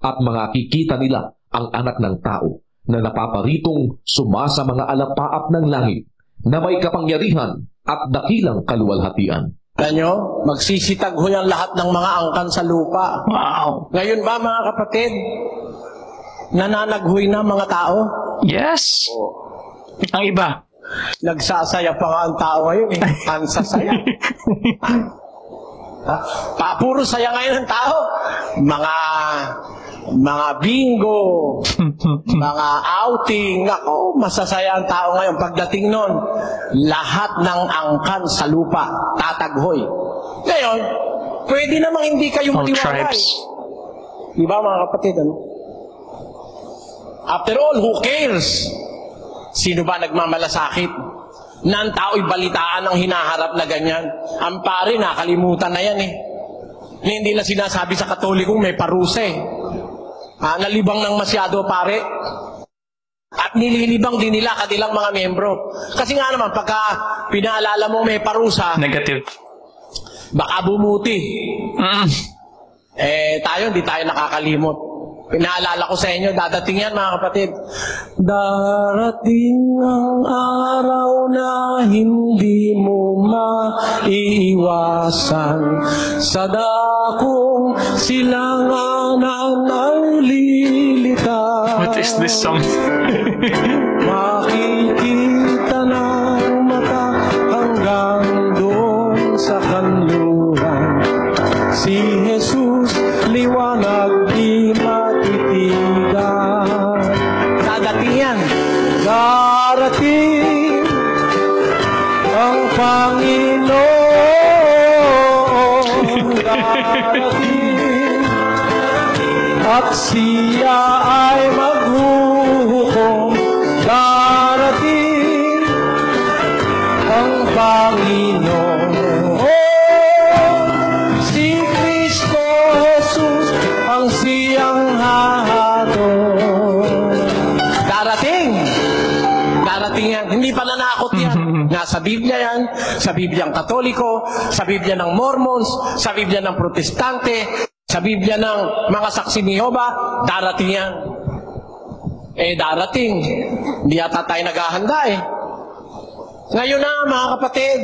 S5: at makikita nila ang anak ng tao na napaparitong sumasa mga alapaap ng langit, na may kapangyarihan at dakilang kaluwalhatian.
S1: Tanyo, magsisitaghoy ang lahat ng mga angkan sa lupa.
S3: Wow.
S1: Ngayon ba, mga kapatid, nananaghoy na mga tao?
S3: Yes. Ang iba.
S1: Nagsasaya pa nga ang tao ngayon eh. Ang sasaya. Puro saya ngayon ang tao. Mga bingo, mga outing, ako, masasaya ang tao ngayon. Pagdating nun, lahat ng angkan sa lupa, tataghoy. Ngayon, pwede namang hindi kayo
S3: All
S1: matiwalay.
S3: tribes.
S1: Diba mga kapatid, ano? After all, who cares? Sino ba nagmamalasakit? Na ang tao'y balitaan ang hinaharap na ganyan. Ang pare, nakalimutan na yan eh. Hindi na sinasabi sa Katolikong may parusa eh. Nalibang ng masyado, pare. At nililibang din nila kanilang mga membro. Kasi nga naman, pagka pinaalala mo may parusa,
S3: Negative.
S1: baka bumuti. Tayo, hindi tayo nakakalimot. Pinaalala ko sa inyo, dadating yan mga kapatid. Darating ang araw na hindi mo maiiwasan. Sa dakong silanganan ay lilitaw.
S3: What is this song?
S1: Makikita ng mata hanggang doon sa kanluran. Si Jesus, liwanag di matitigan. Dadating yan. Darating ang Panginoon. Darating at siya ay maghuhukom. Darating ang Panginoon. Nasa Biblia yan, sa Biblia ng Katoliko, sa Biblia ng Mormons, sa Biblia ng Protestante, sa Biblia ng mga saksi ni Jehovah, darating yan. Darating. Hindi yata tayo naghahanda Ngayon na, mga kapatid,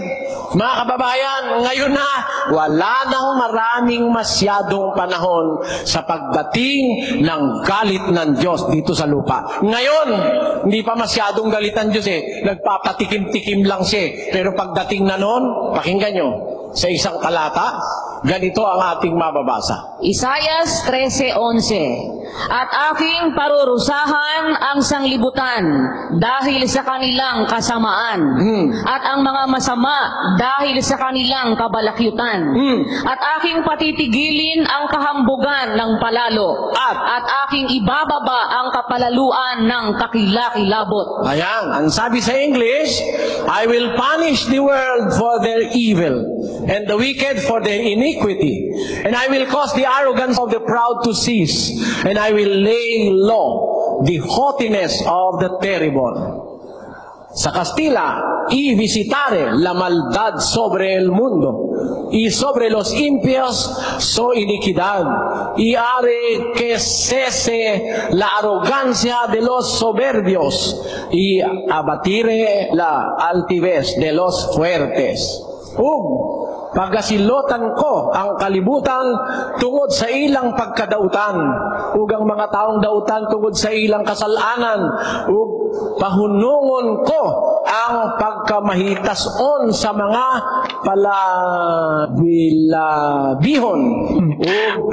S1: mga kababayan, ngayon na, wala nang maraming masyadong panahon sa pagdating ng galit ng Diyos dito sa lupa. Ngayon, hindi pa masyadong galit ng Diyos Nagpapatikim-tikim lang siya Pero pagdating na noon, pakinggan nyo, sa isang talata, ganito ang ating mababasa.
S4: Isayas 13:11. At aking parurusahan ang sanglibutan dahil sa kanilang kasamaan. At ang mga masama dahil sa kanilang kabalakyutan. At aking patitigilin ang kahambugan ng palalo. At aking ibababa ang kapalaluan ng kakilakilabot.
S1: Ayan, ang sabi sa English, I will punish the world for their evil, and the wicked for their iniquity. And I will cause the arrogance of the proud to cease, and I will lay low the haughtiness of the terrible. Sa Kastila, y visitare la maldad sobre el mundo, y sobre los impios su iniquidad, y haré que cese la arrogancia de los soberbios, y abatire la altivez de los fuertes. Pagasilotan ko ang kalibutan tungod sa ilang pagkadautan, ug ang mga taong dautan tungod sa ilang kasalanan, ug pahunungon ko ang pagkamahitason sa mga palabilabihon, ug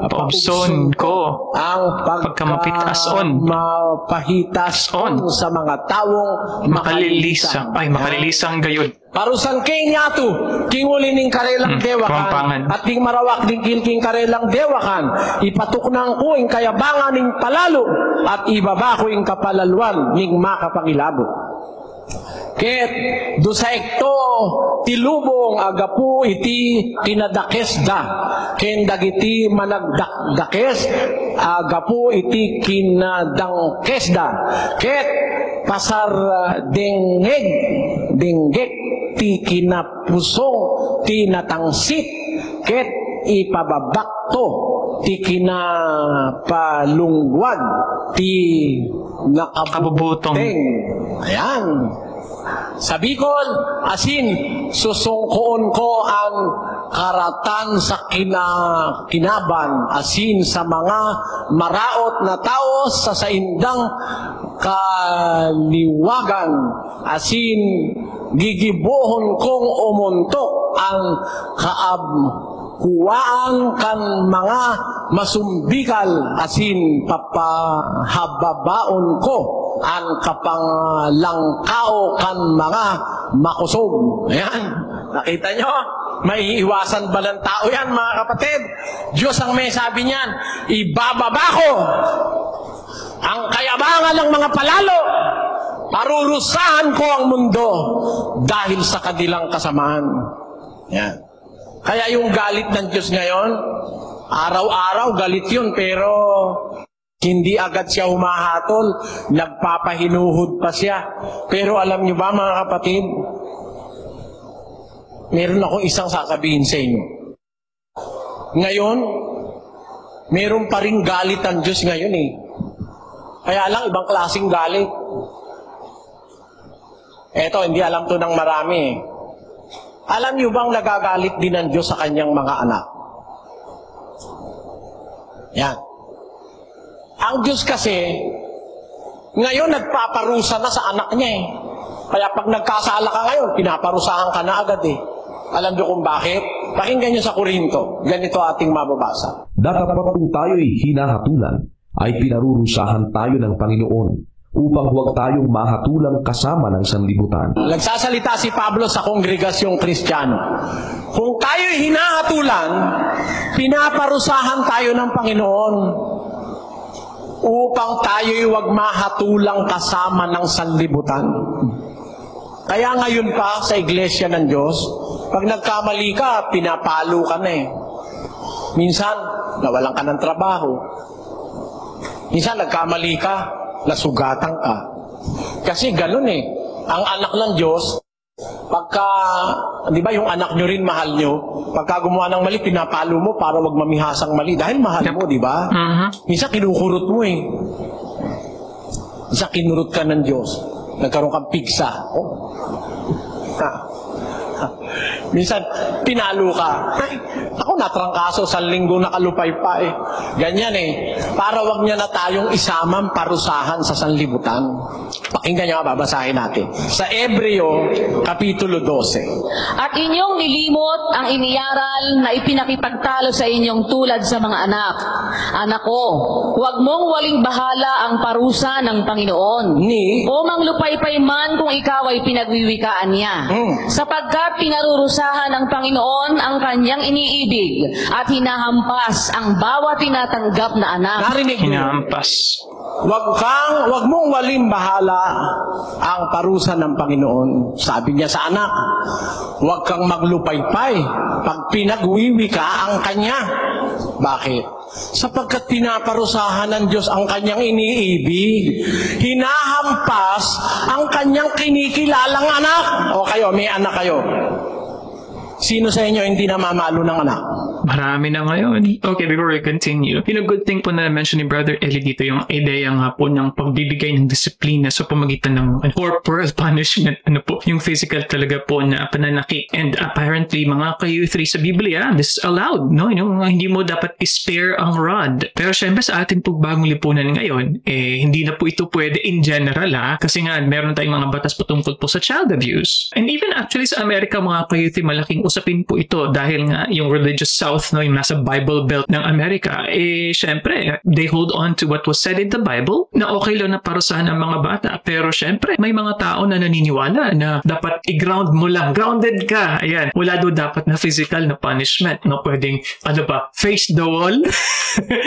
S3: Paubson ko
S1: ang
S3: pagkamapitason
S1: mapahitason sa mga taong
S3: makalilisang. Ay, makalilisang gayud.
S1: Parusan kay niyato, king uli ning karelang dewakan, at king marawak ning king karelang dewakan, ipatuknang ko ing kayabangan ning palalo, at ibaba ko ing kapalaluan ning makapangilabo. Ket dusaekto tilubong agapu iti kinadakesda, ken dagiti managdakdakes agapu iti kinadangkesda, ket pasar denggek ti kinapusong ti natangsit, ket ipababakto ti kinapalungwad ti nakabubutong. Ayan. Sa Bicol, asin, susungkoon ko ang karatan sa kinaban, asin sa mga maraot na tao sa saindang kaliwagan, asin gigibuhon kong umuntok ang kaabhuaan kan mga masumbikal, asin papahababaon ko ang kapanglangkao kan mga makusog. Ayan, nakita nyo? May iwasan ba ng tao yan, mga kapatid? Diyos ang may sabi niyan, ibababa ko ang kayabangan ng mga palalo, parurusahan ko ang mundo dahil sa kanilang kasamaan. Yan. Kaya yung galit ng Diyos ngayon, araw-araw galit yun, pero hindi agad siya humahatol, nagpapahinuhod pa siya. Pero alam niyo ba, mga kapatid, meron akong isang sasabihin sa inyo. Ngayon, meron pa rin galit ang Diyos ngayon Kaya lang, ibang klaseng galit. Eto, hindi alam to ng marami Alam niyo bang nagagalit din ang Diyos sa kanyang mga anak? Yan. Ang Diyos kasi, ngayon nagpaparusa na sa anak niya Kaya pag nagkasala ka ngayon, pinaparusahan ka na agad Alam niyo kung bakit? Pakinggan niyo sa Korinto. Ganito ating mababasa.
S5: Dapat po tayo'y hinahatulan, ay pinarurusahan tayo ng Panginoon, upang huwag tayong mahatulang kasama ng sanlibutan.
S1: Nagsasalita si Pablo sa kongregasyong Kristiyano. Kung tayo'y hinahatulan, pinaparusahan tayo ng Panginoon upang tayo'y huwag mahatulang kasama ng sanlibutan. Kaya ngayon pa sa iglesia ng Diyos, pag nagkamali ka, pinapalo ka na Minsan, nawalan ka ng trabaho. Minsan, nagkamali ka, nasugatan ka. Kasi ganun ang anak ng Diyos, Pagka, di ba yung anak nyo rin mahal nyo, pagka gumawa ng mali, pinapalo mo para wag mamihasang mali. Dahil mahal mo, di ba? Minsan kinukurot mo eh. Minsan kinurot ka ng Diyos. Nagkaroon kang pigsa. Oh. Minsan, pinalo ka. Ay, ako natrangkaso sa linggo nakalupay pa eh. Ganyan eh. Para wag niya na tayong isamang parusahan sa sanlibutan. Pakinggan niyo nga, babasahin natin. Sa Hebreo, Kapitulo 12.
S4: At inyong nilimot ang iniaral na ipinakipagtalo sa inyong tulad sa mga anak. Anak ko, huwag mong waling bahala ang parusa ng Panginoon. O manglupaypay man kung ikaw ay pinagwiwikaan niya. Sapagkat pinarurusahan ng Panginoon ang kanyang iniibig at hinahampas ang bawat tinatanggap na anak.
S1: Narinig niyo?
S3: Hinahampas.
S1: Wag mong waling bahala ang parusa ng Panginoon. Sabi niya sa anak, huwag kang maglupaypay pag pinagwiwi ka ang kanya. Bakit? Sapagkat pinaparusahan ng Diyos ang kanyang iniibig. Hinahampas ang kanyang kinikilalang anak. O kayo, may anak kayo. Sino sa inyo hindi namamalo ng anak?
S3: Marami na ngayon. Okay, before we continue, good thing po na mention ni Brother Eli dito yung ideya nga po ng pagbibigay ng disiplina sa pamagitan ng corporal punishment. Yung physical talaga po na pananakit. And apparently, mga ka-youth sa Biblia, this is allowed, no? Hindi mo dapat i-spare ang rod. Pero syempre sa ating po bagong lipunan ngayon, hindi na po ito pwede in general, kasi nga meron tayong mga batas patungkol po sa child abuse. And even actually sa Amerika, mga ka-youth, malaking usapin po ito dahil nga yung religious South, yung nasa Bible Belt ng Amerika, syempre, they hold on to what was said in the Bible na okay lang na parusahan ang mga bata. Pero syempre, may mga tao na naniniwala na dapat i-ground mo lang. Grounded ka. Ayan. Wala daw dapat na physical na punishment. No? Pwedeng, face the wall.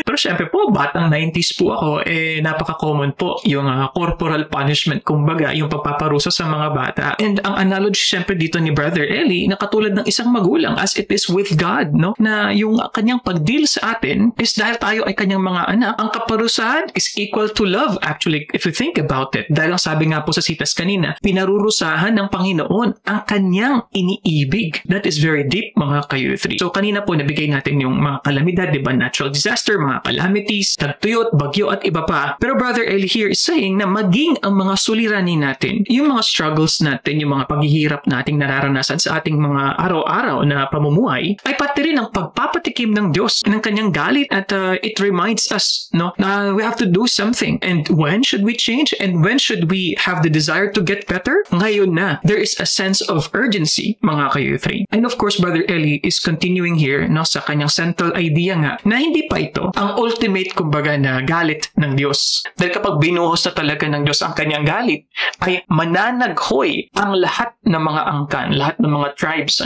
S3: Pero syempre po, batang 90s po ako, napaka-common po yung corporal punishment, kumbaga, yung pagpaparusa sa mga bata. And ang analogy syempre dito ni Brother Eli, na katulad ng isang magulang as it is with God, no? Na yung kanyang pag-deal sa atin is dahil tayo ay kanyang mga anak, ang kaparusahan is equal to love actually if you think about it. Dahil ang sabi nga po sa sitas kanina, pinarurusahan ng Panginoon ang kanyang iniibig. That is very deep, mga ka-youth. So kanina po nabigay natin yung mga kalamidad, diba? Natural disaster, mga calamities, tagtuyot, bagyo at iba pa. Pero Brother Eli here is saying na maging ang mga suliranin natin, yung mga struggles natin, yung mga paghihirap nating nararanasan sa ating mga araw-araw na pamumuhay, ay pati rin ang pagpapatikim ng Diyos ng kanyang galit at it reminds us, no, na we have to do something. And when should we change? And when should we have the desire to get better? Ngayon na. There is a sense of urgency, mga ka-youth. And of course, Brother Eli is continuing here, no, sa kanyang central idea nga na hindi pa ito ang ultimate, kumbaga, na galit ng Diyos. Dahil kapag binuhos na talaga ng Diyos ang kanyang galit, ay mananaghoy ang lahat ng mga angkan, lahat ng mga tribes,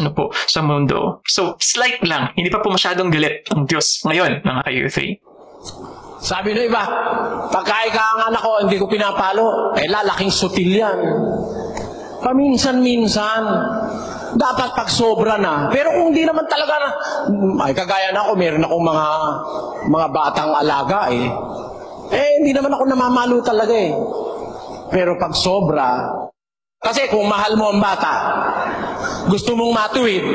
S3: sa mundo. So, slight lang. Hindi pa po masyadong galit ang Diyos ngayon, mga ka-youth.
S1: Sabi ng iba, pagka ika ang anak ko, hindi ko pinapalo, lalaking sutil yan. Paminsan-minsan. Dapat pag sobra na. Pero kung hindi naman talaga na, kagaya na ako, meron akong mga batang alaga hindi naman ako namamalo talaga Pero pag sobra, kasi kung mahal mo ang bata, gusto mong matuwid,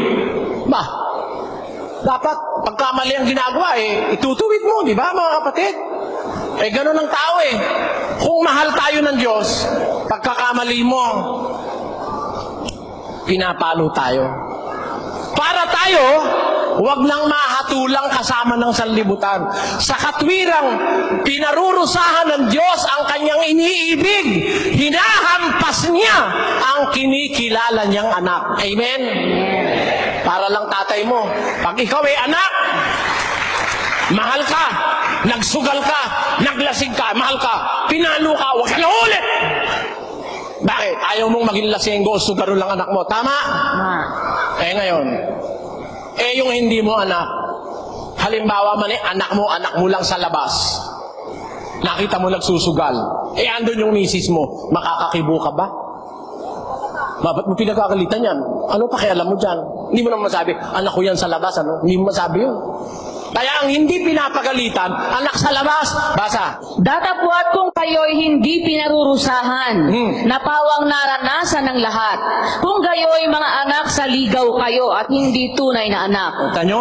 S1: dapat pagkamali ang ginagawa itutuwid mo, di ba mga kapatid? Ganun ang tao Kung mahal tayo ng Diyos, pagkakamali mo, pinapalo tayo. Para tayo, huwag lang mahatulang kasama ng sanlibutan. Sa katwirang pinarurusahan ng Diyos ang kanyang iniibig, hinahampas niya ang kinikilala niyang anak. Amen? Para lang tatay mo. Pag ikaw ay anak, mahal ka, nagsugal ka, naglasing ka, mahal ka, pinalo ka, huwag ka na ulit. Bakit? Ayaw mong maging lasenggo, sugaro lang anak mo. Tama? Ngayon, yung hindi mo anak, halimbawa man anak mo lang sa labas. Nakita mo nagsusugal. Andun yung misis mo, makakakibo ka ba? Ba't mo pinagkakalitan yan? Ano pakialam mo dyan? Hindi mo naman masabi, anak ko yan sa labas, Hindi mo masabi yun. Kaya ang hindi pinapagalitan, anak sa labas. Basa.
S4: Datapwat kung kayo'y hindi pinarurusahan, napawang naranasan ng lahat. Kung kayo'y mga anak sa ligaw kayo at hindi tunay na anak.
S1: Kita nyo?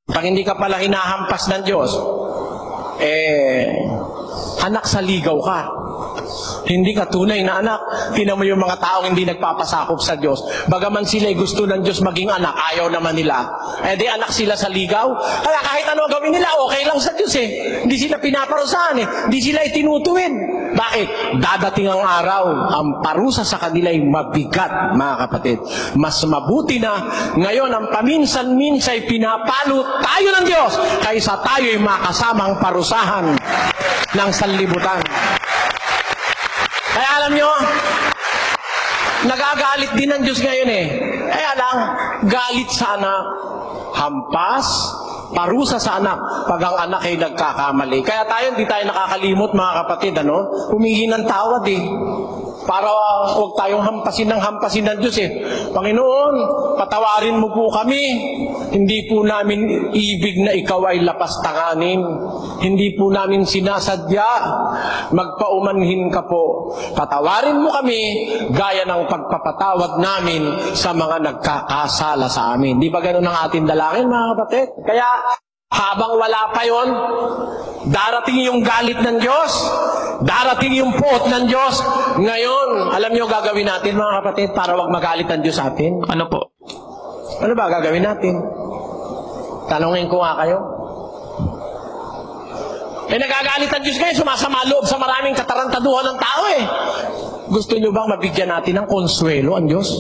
S1: Pag hindi ka pala hinahampas ng Diyos, anak sa ligaw ka. Hindi ka tunay na anak. Tingnan mo yung mga taong hindi nagpapasakop sa Diyos. Bagaman sila gusto ng Diyos maging anak, ayaw naman nila. Di anak sila sa ligaw. Kaya kahit ano gawin nila, okay lang sa Diyos Hindi sila pinaparusahan Hindi sila itinutuwid. Bakit? Dadating ang araw, ang parusa sa kanila ay mabigat, mga kapatid. Mas mabuti na ngayon ang paminsan-minsay pinapalo tayo ng Diyos kaysa tayo'y makasamang parusahan ng sanlibutan. Kaya alam nyo, nagagalit din ng Diyos ngayon Kaya lang, galit sa anak, hampas, parusa sa anak, pag ang anak ay nagkakamali. Kaya tayo, hindi tayo nakakalimot, mga kapatid, humingi ng tawad para huwag tayong hampasin ng Diyos Panginoon, patawarin mo po kami. Hindi po namin ibig na ikaw ay lapastanganin. Hindi po namin sinasadya. Magpaumanhin ka po. Patawarin mo kami gaya ng pagpapatawad namin sa mga nagkakasala sa amin. Di ba ganun ang ating dalangin, mga kapatid? Kaya habang wala pa yon, darating yung galit ng Diyos, darating yung puot ng Diyos. Ngayon, alam niyo gagawin natin, mga kapatid, para wag magalit ang Diyos sa atin?
S3: Ano po?
S1: Ano ba gagawin natin? Tanungin ko nga kayo. Nagagalit ang Diyos kayo, sumasama loob sa maraming katarantaduhan ng tao Gusto niyo bang mabigyan natin ng konsuelo ang Diyos?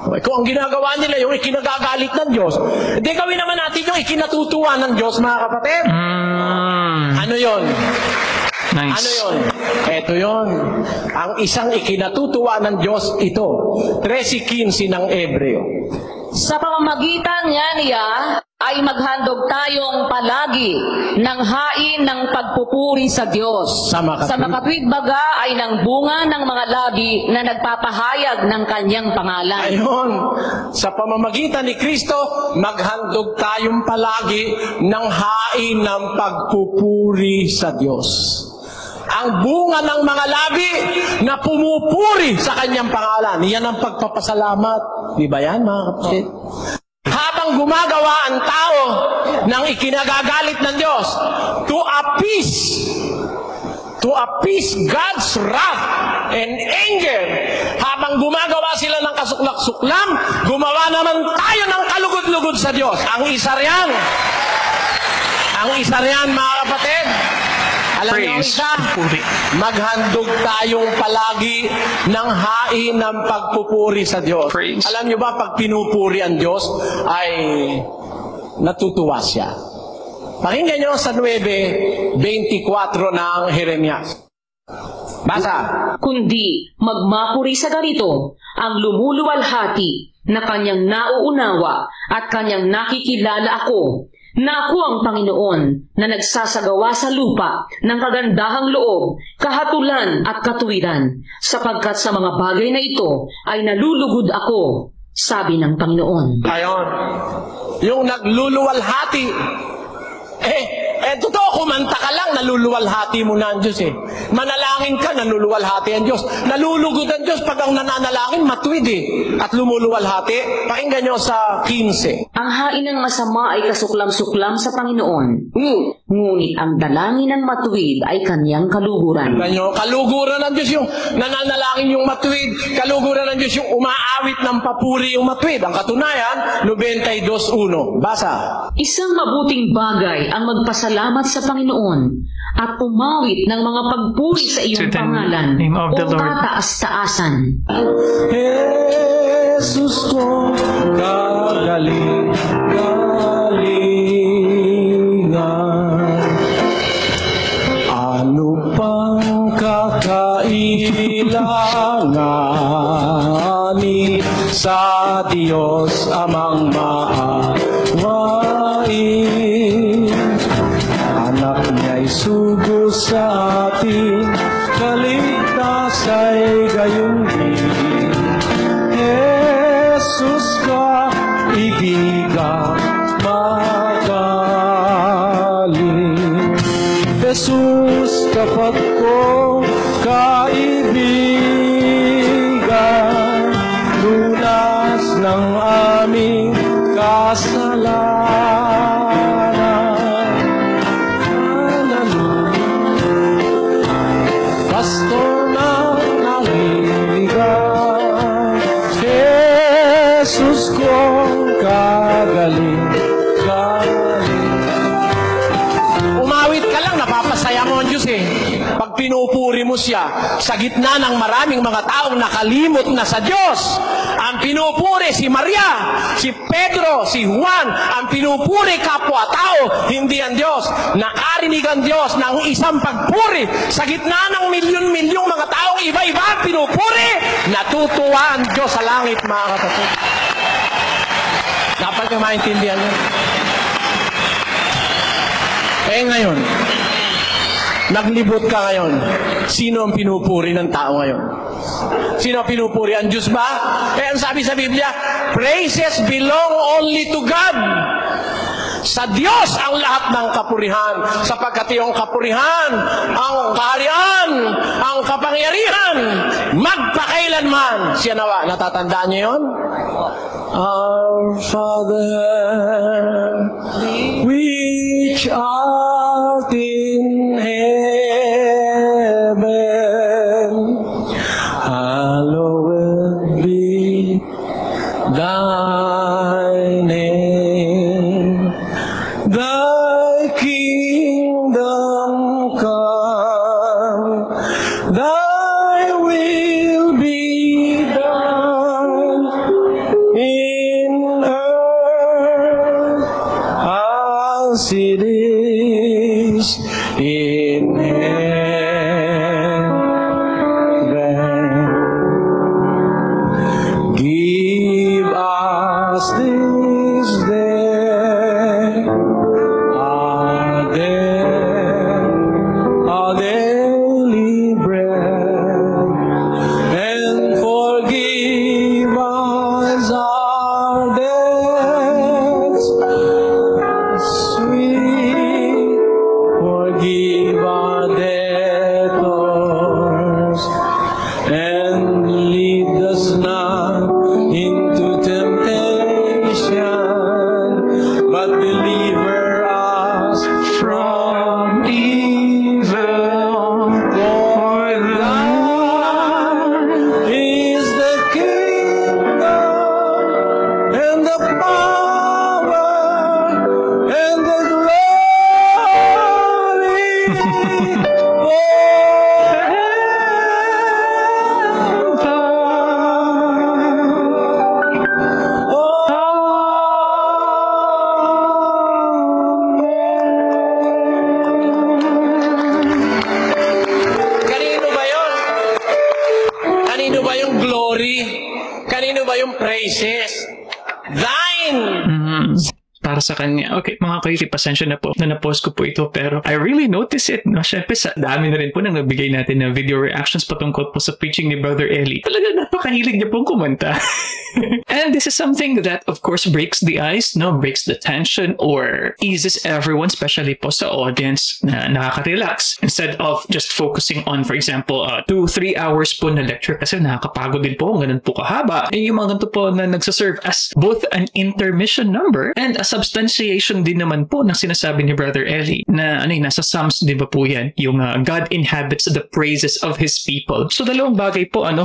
S1: Kung ang ginagawa nila yung ikinagagalit ng Diyos, hindi gawin naman natin yung ikinatutuwa ng Diyos, mga kapatid. Ano yon?
S3: Nice.
S1: Ano yon? Eto yon. Ang isang ikinatutuwa ng Diyos, ito. 13:15 ng Hebreo.
S4: Sa pamamagitan niya ay maghandog tayong palagi ng hain ng pagpupuri sa Diyos.
S1: Sa
S4: makatwid baga ay ng bunga ng mga labi na nagpapahayag ng kanyang pangalan.
S1: Ayon, sa pamamagitan ni Kristo, maghandog tayong palagi ng hain ng pagpupuri sa Diyos. Ang bunga ng mga labi na pumupuri sa kanyang pangalan. Yan ang pagpapasalamat. Di ba yan, mga kapatid? Habang gumagawa ang tao ng ikinagagalit ng Diyos to appease God's wrath and anger, habang gumagawa sila ng kasuklak-suklam, gumawa naman tayo ng kalugod-lugod sa Diyos. Ang isa riyan, mga kapatid. Alam niyo isa, maghandog tayong palagi ng hain ng pagpupuri sa Diyos.
S3: Praise.
S1: Alam niyo ba, pag pinupuri ang Diyos, ay natutuwa siya. Pakinggan niyo sa 9:24 ng Jeremias. Basa.
S4: Kundi magmapuri sa ganito ang lumuluwalhati na kanyang nauunawa at kanyang nakikilala ako, na ako ang Panginoon na nagsasagawa sa lupa ng kagandahang loob, kahatulan at katuwiran, sapagkat sa mga bagay na ito ay nalulugod ako, sabi ng Panginoon.
S1: Ayon. Yung nagluluwalhati. Totoo, kumanta ka lang, naluluwalhati mo na ang Diyos Manalangin ka, naluluwalhati ang Diyos. Nalulugod ang Diyos pag ang nananalangin, matuwid at lumuluwalhati. Pakinggan nyo sa 15.
S4: Ang hain ng masama ay kasuklam-suklam sa Panginoon. Ngunit ang dalangin ng matuwid ay kanyang kaluguran.
S1: Ganyo, kaluguran ng Diyos yung nananalangin yung matuwid. Kaluguran ng Diyos yung umaawit ng papuri yung matuwid. Ang katunayan, 92:1. Basa.
S4: Isang mabuting bagay ang magpasalamat sa Panginoon at umawit ng mga pagpuri sa iyong
S3: To the
S4: pangalan
S3: name of the
S4: o
S3: Lord.
S4: kataas-taasan.
S1: Jesus ko, kagaling-galingan. Ano pang kakailanganin sa Diyos amang maawain? Anak niya'y sugo sa atin, kaligtas ay gayon din. Jesus ka, ibigan,
S2: ng aming kasalanan. Pastor na naliligaw, Jesus kong kagaling, galing.
S1: Umawit ka lang, napapasaya mo ang Diyos eh. Pag pinupuri mo siya, sa gitna ng maraming mga taong nakalimot na sa Diyos, ang pinupuri si Maria, si Pedro, si Juan, ang pinupuri kapwa-tao, hindi ang Diyos. Nakarinig ang Diyos ng isang pagpuri sa gitna ng milyon-milyong mga taong iba-iba ang pinupuri, natutuwa ang Diyos sa langit, mga kapatid. Dapat ka maintindihan yun. Ngayon, naglibot ka ngayon. Sino ang pinupuri ng tao ngayon? Sino ang pinupuri? Ang Diyos ba? Ang sabi sa Biblia, praises belong only to God. Sa Diyos ang lahat ng kapurihan, sapagkat iyong kapurihan, ang kaharian, ang kapangyarihan, magpakailanman. Siya nawa, natatandaan niyo yun? Our Father, which art in heaven, hallowed be thy name. Thy kingdom come, thy will be done in earth as it is in heaven. Give us this day our daily bread, and forgive us our debts, as we forgive our debtors, and lead us not into temptation, but deliver us from evil. For thine is the kingdom, and the power, and the glory Kanino ba yun? Kanino ba yung glory? Kanino ba yung praises? Thine!
S3: Para sa kanya. Okay, mga kayo, pasensya na po na na-post ko po ito, pero I really notice it. No? Siyempre, sa dami na rin po nang nabigay natin na video reactions patungkol po sa preaching ni Brother Eli. Talaga napakahilig niya pong kumanta. And this is something that, of course, breaks the ice, no? Breaks the tension or eases everyone, especially po sa audience na nakaka-relax. Instead of just focusing on, for example, 2-3 hours po na lecture kasi nakakapagod din po kung ganun po kahaba. And yung mga ganito po na nagsaserve as both an intermission number and a substantiation din naman po ng sinasabi ni Brother Eli na nasa Psalms, di ba po yan? Yung God inhabits the praises of His people. So dalawang bagay po ang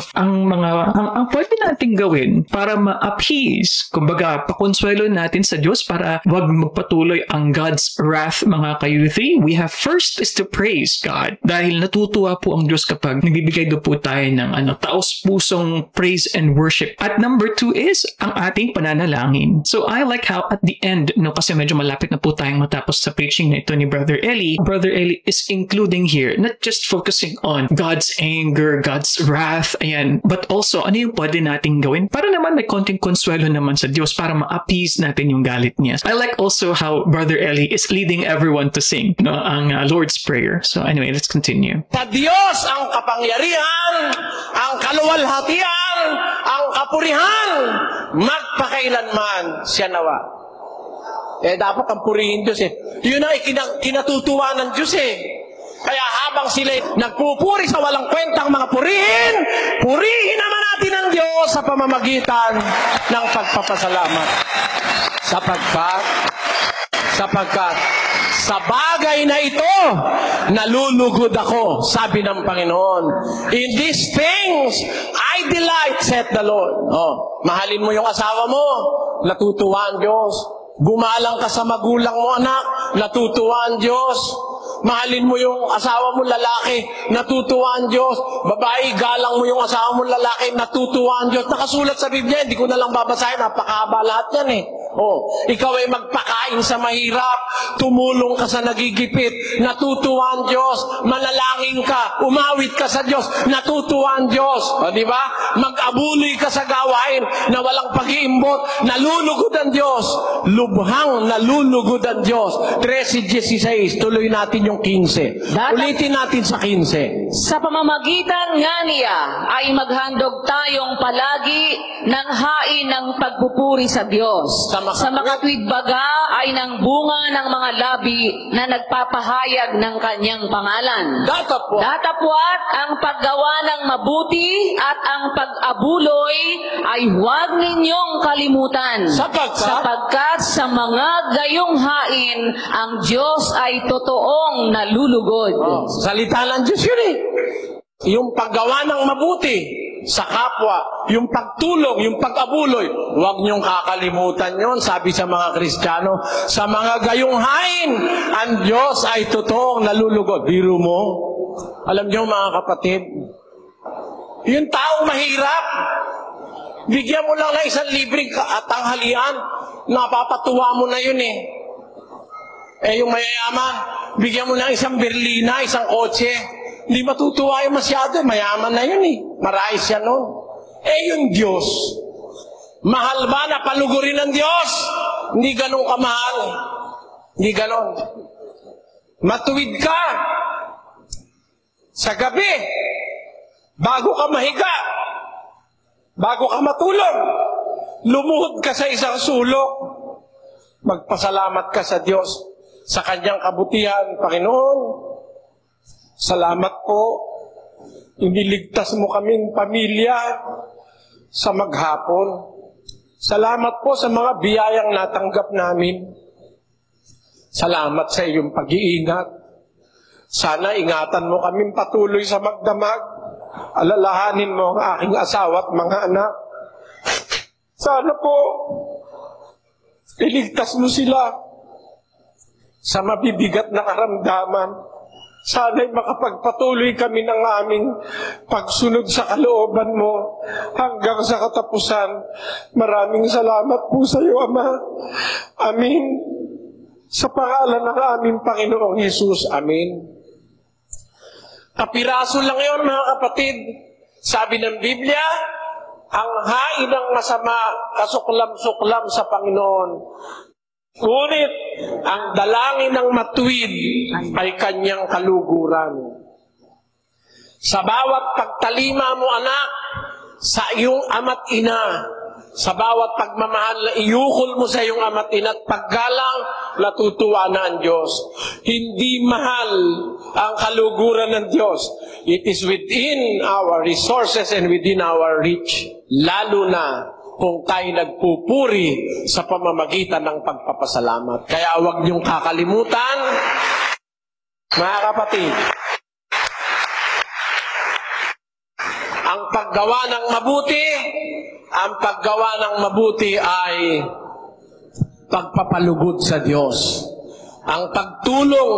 S3: pwede nating gawin para ma-appease, kumbaga pakonsuelo natin sa Diyos para wag magpatuloy ang God's wrath, mga kayuthi. We have first is to praise God dahil natutuwa po ang Diyos kapag nagbibigay do po tayo ng taos-pusong praise and worship. At number 2 is ang ating pananalangin. So I like how at the end, kasi medyo malapit na po tayong matapos sa preaching na ito ni Brother Eli. Brother Eli is including here, not just focusing on God's anger, God's wrath, ayan, but also ano yung pwede nating gawin para naman may konting konsuelo naman sa Diyos para ma-appease natin yung galit niya. I like also how Brother Eli is leading everyone to sing ang Lord's Prayer. So anyway, let's continue.
S1: Sa Diyos ang kapangyarihan, ang kaluwalhatian, ang kapurihan, magpakailanman siya nawa. Dapat ang purihin Diyos Yun ang kinatutuwa ng Diyos Kaya habang sila nagpupuri sa walang kwentang mga purihin, purihin naman natin ang Diyos sa pamamagitan ng pagpapasalamat. Sapagkat sa bagay na ito, nalulugod ako, sabi ng Panginoon. In these things, I delight, saith the Lord. Mahalin mo yung asawa mo, natutuwa ang Diyos. Gumalang ka sa magulang mo, anak, natutuwa ang Diyos. Mahalin mo yung asawa mo lalaki, natutuwa ang Diyos. Babae, galang mo yung asawa mo lalaki, natutuwa ang Diyos. Nakasulat sa Biblia, hindi ko na lang babasahin, napakahaba lahat yan eh. Ikaw ay magpakain sa mahirap, tumulong ka sa nagigipit, natutuwa ang Diyos. Manalangin ka, umawit ka sa Diyos, natutuwa ang Diyos. Di ba? Mag-abuloy ka sa gawain na walang pag-iimbot, nalulugod ang Diyos. Lubhang nalulugod ang Diyos. 13:16, tuloy natin yung 15. Ulitin natin sa 15.
S4: Sa pamamagitan nga niya ay maghandog tayong palagi ng hain ng pagpupuri sa Diyos. Sa makatwid baga ay ng bunga ng mga labi na nagpapahayag ng kanyang pangalan. Datapwat ang paggawa ng mabuti at ang pag-abuloy ay huwag ninyong kalimutan. Sapagkat sa mga gayong hain, ang Diyos ay totoong nalulugod.
S1: Salita ng Diyos yun eh. Yung paggawa ng mabuti sa kapwa, yung pagtulong, yung pag-abuloy, huwag niyong kakalimutan yon. Sabi sa mga Kristiyano, sa mga gayong hain, ang Diyos ay totoong nalulugod. Biro mo? Alam niyo mga kapatid, yung taong mahirap, bigyan mo lang ng isang libreng tanghalian, napapatuwa mo na yun eh. Yung mayayaman, bigyan mo ng isang berlina, isang kotse, hindi matutuwa yung masyado, mayaman na yun eh. Marais yan nun. Yung Diyos, mahal ba na palugurin ng Diyos? Hindi ganun kamahal. Hindi ganun. Matuwid ka sa gabi, bago ka mahiga, bago ka matulog, lumuhod ka sa isang sulok, magpasalamat ka sa Diyos sa kanyang kabutihan. Panginoon, salamat po, iniligtas mo kaming pamilya sa maghapon. Salamat po sa mga biyayang natanggap namin. Salamat sa iyong pag-iingat. Sana ingatan mo kaming patuloy sa magdamag. Alalahanin mo ang aking asawa at mga anak. Sana po, iligtas mo sila sa mabibigat na karamdaman. Sana'y makapagpatuloy kami ng aming pagsunod sa kalooban mo hanggang sa katapusan. Maraming salamat po sa iyo, Ama. Amin. Sa pangalan ng aming Panginoong Hesus. Amin. Kapiraso lang yon mga kapatid. Sabi ng Biblia, ang hain ng masama, kasuklam-suklam sa Panginoon. Ngunit, ang dalangin ng matuwid ay kanyang kaluguran. Sa bawat pagtalima mo, anak, sa iyong ama't ina, sa bawat pagmamahal na iukol mo sa iyong ama't ina at paggalang, natutuwa na ang Diyos. Hindi mahal ang kaluguran ng Diyos. It is within our resources and within our reach. Lalo na kung tayo nagpupuri sa pamamagitan ng pagpapasalamat. Kaya huwag niyong kakalimutan, mga kapatid, ang paggawa ng mabuti ay pagpapalugod sa Diyos. Ang pagtulong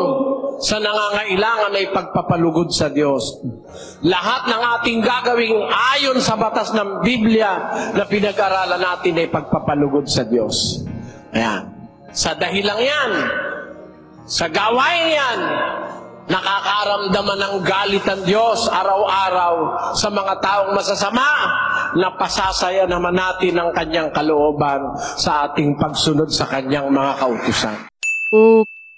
S1: sa nangangailangan ay pagpapalugod sa Diyos. Lahat ng ating gagawing ayon sa batas ng Biblia na pinag-aralan natin ay pagpapalugod sa Diyos. Ayan. Sa dahilang yan, sa gawain yan, nakakaramdaman ng galit ang Diyos araw-araw sa mga taong masasama na pasasaya naman natin ang kanyang kalooban sa ating pagsunod sa kanyang mga kautusan.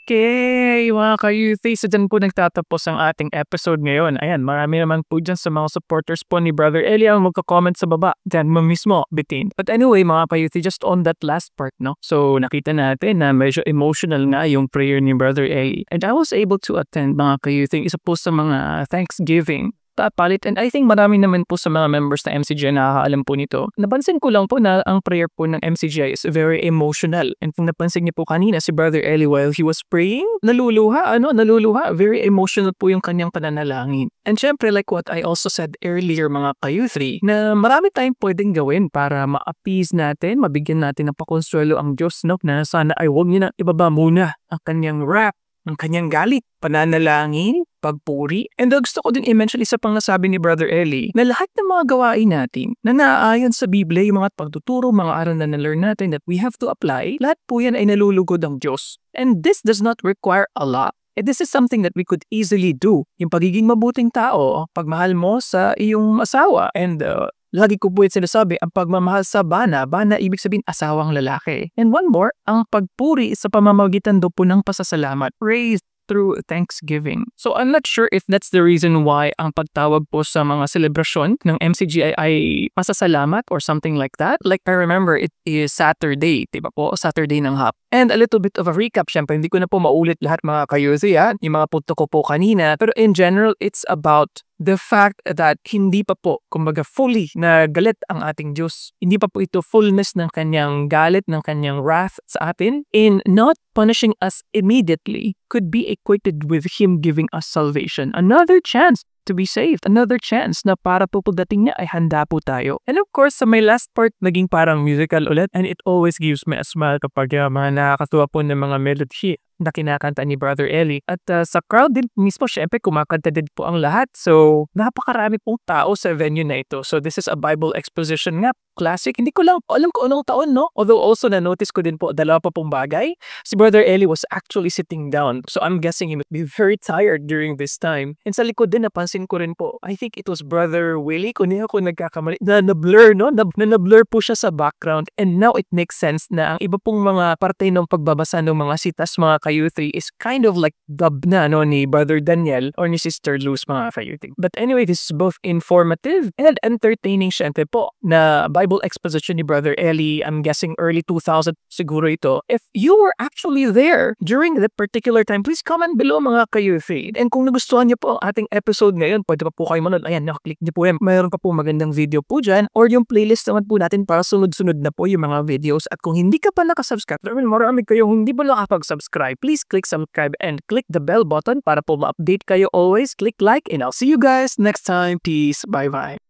S3: Okay, mga ka-youthie, so dyan po nagtatapos ang ating episode ngayon. Ayan, marami naman po dyan sa mga supporters po ni Brother Eli ang magka-comment sa baba. Dyan mo mismo, bitin. But anyway, mga ka-youthie, just on that last part, no? So, nakita natin na medyo emotional nga yung prayer ni Brother Eli. And I was able to attend, mga ka-youthie, isa po sa mga Thanksgiving palit. And I think marami naman po sa mga members ng MCGI nakakaalam po nito. Napansin ko lang po na ang prayer po ng MCGI is very emotional. And kung napansin niyo po kanina si Brother Eli while he was praying, naluluha. Very emotional po yung kanyang pananalangin. And syempre, like what I also said earlier, mga ka-youthie, na marami tayong pwedeng gawin para ma-appease natin, mabigyan natin ng pakonsuelo ang Diyos, no? Na sana ay huwag niyo na ibaba muna ang kanyang wrath, ang kanyang galit, pananalangin, pagpuri. And gusto ko din i-mention isa pang nasabi ni Brother Eli na lahat ng mga gawain natin na naaayon sa Biblia, yung mga pagtuturo, mga aral na na-learn natin that we have to apply, lahat po yan ay nalulugod ng Diyos. And this does not require a lot. And this is something that we could easily do. Yung pagiging mabuting tao, pagmahal mo sa iyong asawa. And lagi ko po yung sinasabi, ang pagmamahal sa bana ibig sabihin asawang lalaki. And one more, ang pagpuri sa pamamagitan do po ng pasasalamat. Praise through Thanksgiving. So I'm not sure if that's the reason why ang pagtawag po sa mga selebrasyon ng MCGI ay pasasalamat or something like that. Like I remember it is Saturday, diba po? Saturday ng hap. And a little bit of a recap, syempre hindi ko na po maulit lahat mga ka-youthie, yung mga punto ko po kanina. Pero in general, it's about the fact that hindi pa po, kumbaga fully na galit ang ating Diyos. Hindi pa po ito fullness ng kanyang galit, ng kanyang wrath sa atin. In not punishing us immediately could be equated with Him giving us salvation. Another chance to be saved. Another chance na para po pagdating niya ay handa po tayo. And of course, sa my last part, naging parang musical ulit. And it always gives me a smile kapag mga nakakatuwa po ng mga melody na kinakanta ni Brother Eli. At sa crowd din mismo, syempre, kumakanta din po ang lahat. So, napakarami pong tao sa venue na ito. So, this is a Bible exposition nga. Classic. Hindi ko lang alam kung anong taon, no? Although also na-notice ko din po, dalawa pa pong bagay. Si Brother Eli was actually sitting down. So, I'm guessing he might be very tired during this time. And sa likod din, napansin ko rin po, I think it was Brother Willie, kung hindi ako nagkakamali, na-blur, no? Na-blur po siya sa background. And now it makes sense na ang iba pong mga parte ng pagbabasa ng mga sitas, mga ka-youthie, is kind of like dubbed na, no? Ni Brother Daniel or ni Sister Luz, mga ka-youthie. But anyway, this is both informative and entertaining, syempre po, na Bible exposition ni Brother Eli. I'm guessing early 2000 siguro ito. If you were actually there during that particular time, please comment below, mga ka-youthie. And kung nagustuhan niyo po ang ating episode ngayon, pwede pa po kayo manood. Ayan, nakaklik niyo po yan. Mayroon pa po magandang video po dyan. Or yung playlist naman po natin para sunod-sunod na po yung mga videos. At kung hindi ka pa nakasubscribe, marami kayong hindi pa nakapag-subscribe, please click subscribe and click the bell button para po ma-update kayo always. Click like and I'll see you guys next time. Peace. Bye-bye.